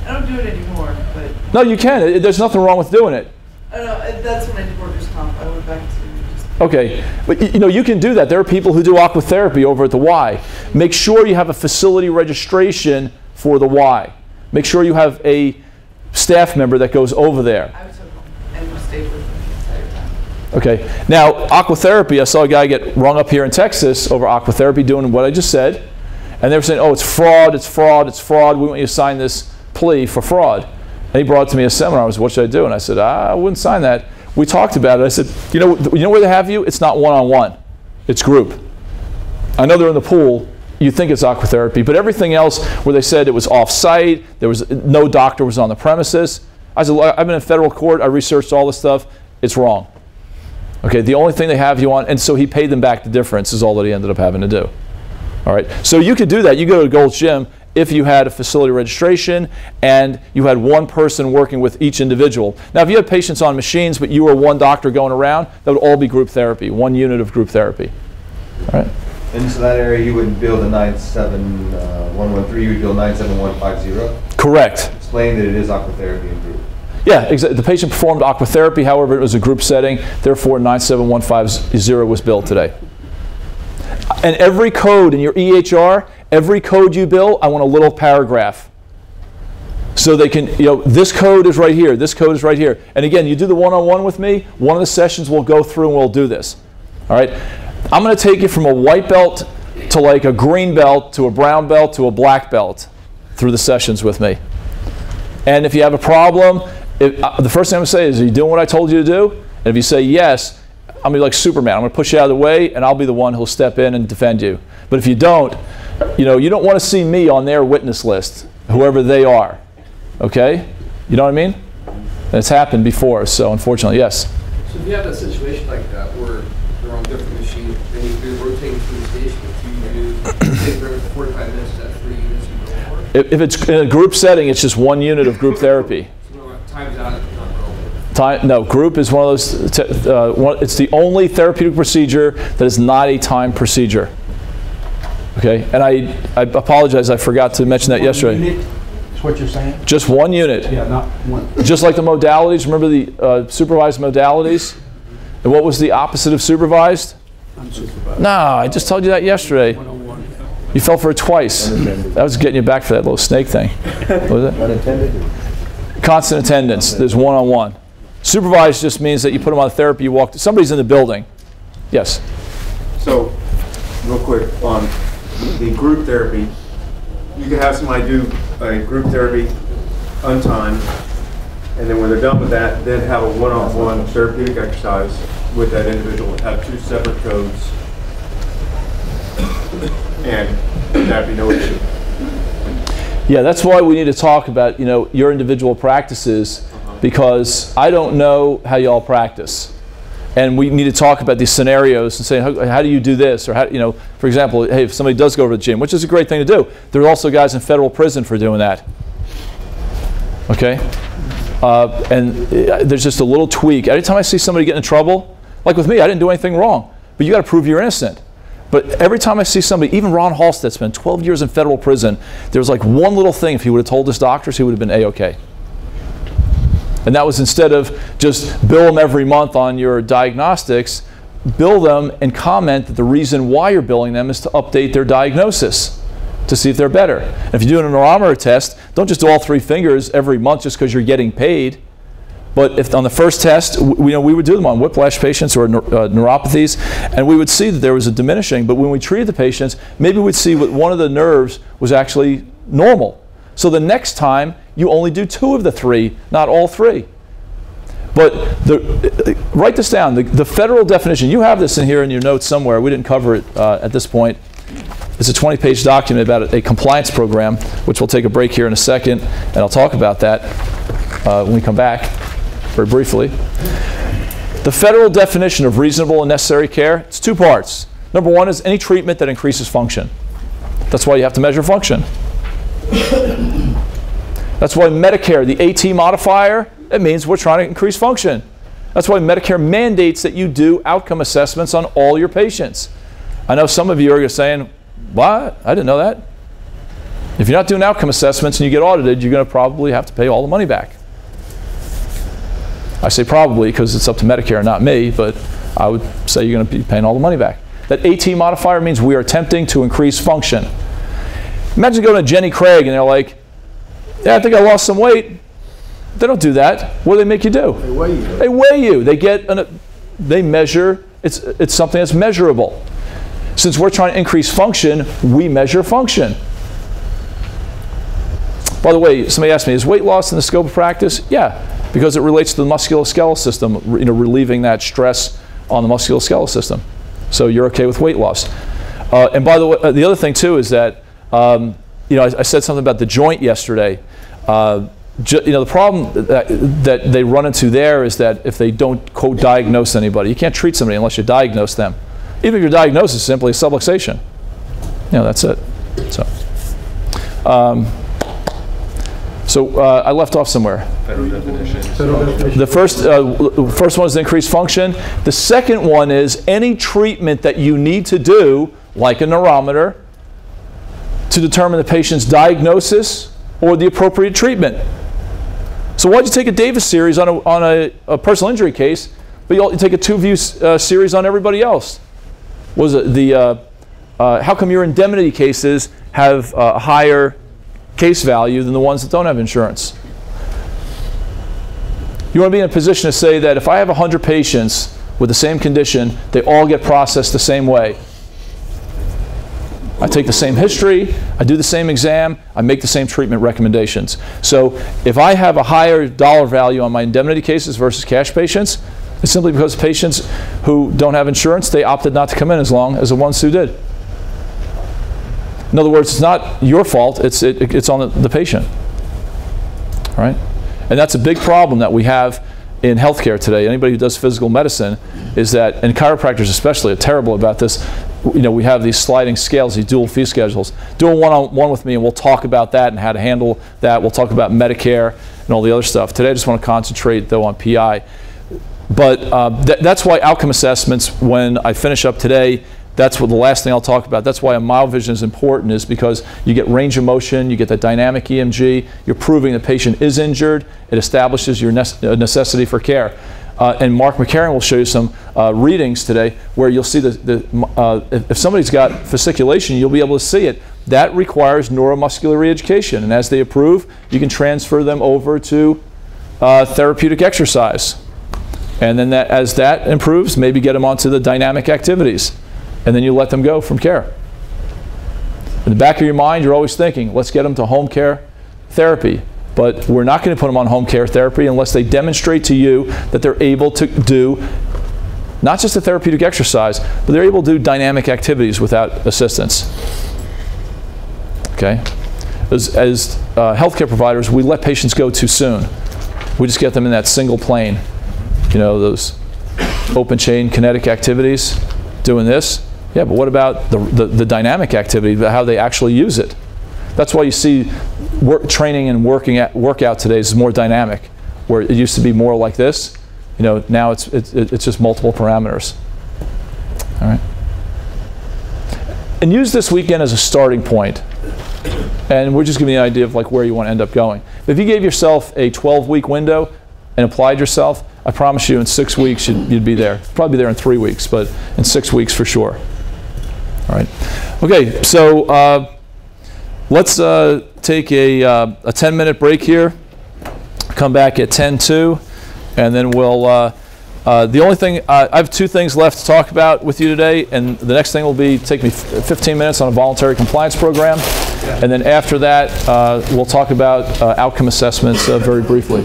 I don't do it anymore, but... No, you can. There's nothing wrong with doing it. I don't know. That's when I did workers' comp. I went back to just... Okay. But, you can do that. There are people who do aquatherapy over at the Y. Make sure you have a facility registration for the Y. Make sure you have a staff member that goes over there. I took them and stayed with them. Okay, now aquatherapy, I saw a guy get rung up here in Texas over aquatherapy doing what I just said. And they were saying, oh, it's fraud, it's fraud, it's fraud. We want you to sign this plea for fraud. And he brought it to me a seminar. I was, what should I do? And I said, I wouldn't sign that. We talked about it. I said, you know where they have you? It's not one-on-one. It's group. I know they're in the pool. You think it's aquatherapy. But everything else where they said it was off-site, there was no doctor was on the premises. I said, I've been in federal court. I researched all this stuff. It's wrong. Okay, the only thing they have you on, and so he paid them back the difference is all that he ended up having to do. All right, so you could do that. You go to Gold's Gym if you had a facility registration and you had one person working with each individual. Now, if you had patients on machines, but you were one doctor going around, that would all be group therapy, one unit of group therapy. All right. And so that area, you wouldn't bill the 97113, you would bill 97150? Correct. Explain that it is aquatherapy in group. Yeah, exactly. The patient performed aquatherapy, however, it was a group setting, therefore 97150 was billed today. And every code in your EHR, every code you bill, I want a little paragraph. So they can, this code is right here, this code is right here. And again, you do the one-on-one with me, one of the sessions we'll go through and we'll do this. All right? I'm going to take you from a white belt to like a green belt to a brown belt to a black belt through the sessions with me. And if you have a problem, the first thing I'm going to say is, are you doing what I told you to do? And if you say yes, I'm gonna be like Superman. I'm gonna push you out of the way, and I'll be the one who'll step in and defend you. But if you don't, you don't want to see me on their witness list, whoever they are. Okay? You know what I mean? And it's happened before, so unfortunately, yes. So if you have a situation like that where they're on different machines, then you're rotating through the station, if you do 45 minutes, is that 3 units you go for? If it's in a group setting, it's just 1 unit of group therapy. So time's out, it's not going. No, group is one of those, it's the only therapeutic procedure that is not a timed procedure. Okay, and I apologize, I forgot to mention that yesterday. Unit is what you're saying? Just 1 unit. Yeah, not one. Just like the modalities, remember the supervised modalities? And what was the opposite of supervised? Unsupervised. No, I just told you that yesterday. You fell for it twice. That was getting you back for that little snake thing. What was it? Unintended? Constant attendance, there's one-on-one. Supervised just means that you put them on therapy, you walk, somebody's in the building. Yes? So, real quick, on the group therapy, you can have somebody do a group therapy untimed, and then when they're done with that, then have a one-on-one therapeutic exercise with that individual, have 2 separate codes, and that'd be no issue. Yeah, that's why we need to talk about, your individual practices, because I don't know how y'all practice. And we need to talk about these scenarios and say, how do you do this? Or, how, for example, hey, if somebody does go to the gym, which is a great thing to do, there are also guys in federal prison for doing that. Okay? And there's just a little tweak. Every time I see somebody get in trouble, like with me, I didn't do anything wrong. But you got to prove you're innocent. But every time I see somebody, even Ron Halstead spent 12 years in federal prison, there was like one little thing, if he would have told his doctors, he would have been A-OK. And that was instead of just bill them every month on your diagnostics, bill them and comment that the reason why you're billing them is to update their diagnosis to see if they're better. And if you're doing a neurometer test, don't just do all 3 fingers every month just because you're getting paid. But if on the first test, we would do them on whiplash patients or neuropathies, and we would see that there was a diminishing. But when we treated the patients, maybe we'd see what one of the nerves was actually normal. So the next time, you only do 2 of the 3, not all 3. But write this down. The federal definition, you have this in here in your notes somewhere. We didn't cover it at this point. It's a 20-page document about a compliance program, which we'll take a break here in a second, and I'll talk about that when we come back, very briefly. The federal definition of reasonable and necessary care, it's 2 parts. Number 1 is any treatment that increases function. That's why you have to measure function. That's why Medicare, the AT modifier, it means we're trying to increase function. That's why Medicare mandates that you do outcome assessments on all your patients. I know some of you are saying, what? I didn't know that. If you're not doing outcome assessments and you get audited, you're going to probably have to pay all the money back. I say probably because it's up to Medicare, not me, but I would say you're going to be paying all the money back. That AT modifier means we are attempting to increase function. Imagine going to Jenny Craig and they're like, yeah, I think I lost some weight. They don't do that. What do they make you do? They weigh you. They weigh you. They measure. It's something that's measurable. Since we're trying to increase function, we measure function. By the way, somebody asked me, is weight loss in the scope of practice? Yeah, because it relates to the musculoskeletal system, relieving that stress on the musculoskeletal system. So you're okay with weight loss. And by the way, the other thing too is that, I said something about the joint yesterday. The problem that they run into there is that if they don't quote diagnose anybody, you can't treat somebody unless you diagnose them. Even if your diagnosis is simply a subluxation. That's it. So I left off somewhere. Federal definition. The first one is increased function. The second one is any treatment that you need to do, like a neurometer, to determine the patient's diagnosis or the appropriate treatment. So why'd you take a Davis series on a personal injury case, but you take a 2-view series on everybody else? Was it how come your indemnity cases have a higher case value than the ones that don't have insurance? You want to be in a position to say that if I have 100 patients with the same condition, they all get processed the same way. I take the same history, I do the same exam, I make the same treatment recommendations. So if I have a higher dollar value on my indemnity cases versus cash patients, It's simply because patients who don't have insurance, they opted not to come in as long as the ones who did. In other words, it's not your fault, it's on the patient. All right? And that's a big problem that we have in healthcare today. Anybody who does physical medicine is that, and chiropractors especially are terrible about this. You know, we have these sliding scales, these dual fee schedules. Do a one-on-one with me and we'll talk about that and how to handle that. We'll talk about Medicare and all the other stuff. Today I just want to concentrate though on PI. But that's why outcome assessments, when I finish up today, that's what the last thing I'll talk about. That's why a mile vision is important, is because you get range of motion, you get the dynamic EMG, you're proving the patient is injured, it establishes your necessity for care. And Mark McCarran will show you some readings today where you'll see if somebody's got fasciculation, you'll be able to see it. That requires neuromuscular re-education, and as they approve, you can transfer them over to therapeutic exercise. And then as that improves, maybe get them onto the dynamic activities. And then you let them go from care. In the back of your mind, you're always thinking, let's get them to home care therapy. But we're not going to put them on home care therapy unless they demonstrate to you that they're able to do not just a therapeutic exercise, but they're able to do dynamic activities without assistance. Okay? As healthcare providers, we let patients go too soon. We just get them in that single plane. You know, those open chain kinetic activities, doing this. Yeah, but what about the dynamic activity, how they actually use it? That's why you see training and workout today is more dynamic, where it used to be more like this. You know, now it's just multiple parameters. All right. And use this weekend as a starting point. And we're just giving you an idea of like where you want to end up going. But if you gave yourself a 12-week window and applied yourself, I promise you in 6 weeks you'd be there. Probably be there in 3 weeks, but in 6 weeks for sure. All right. Okay, so let's take a 10-minute break here. Come back at 10:02, and then we'll. The only thing I have 2 things left to talk about with you today, and the next thing will be take me 15 minutes on a voluntary compliance program, and then after that we'll talk about outcome assessments very briefly.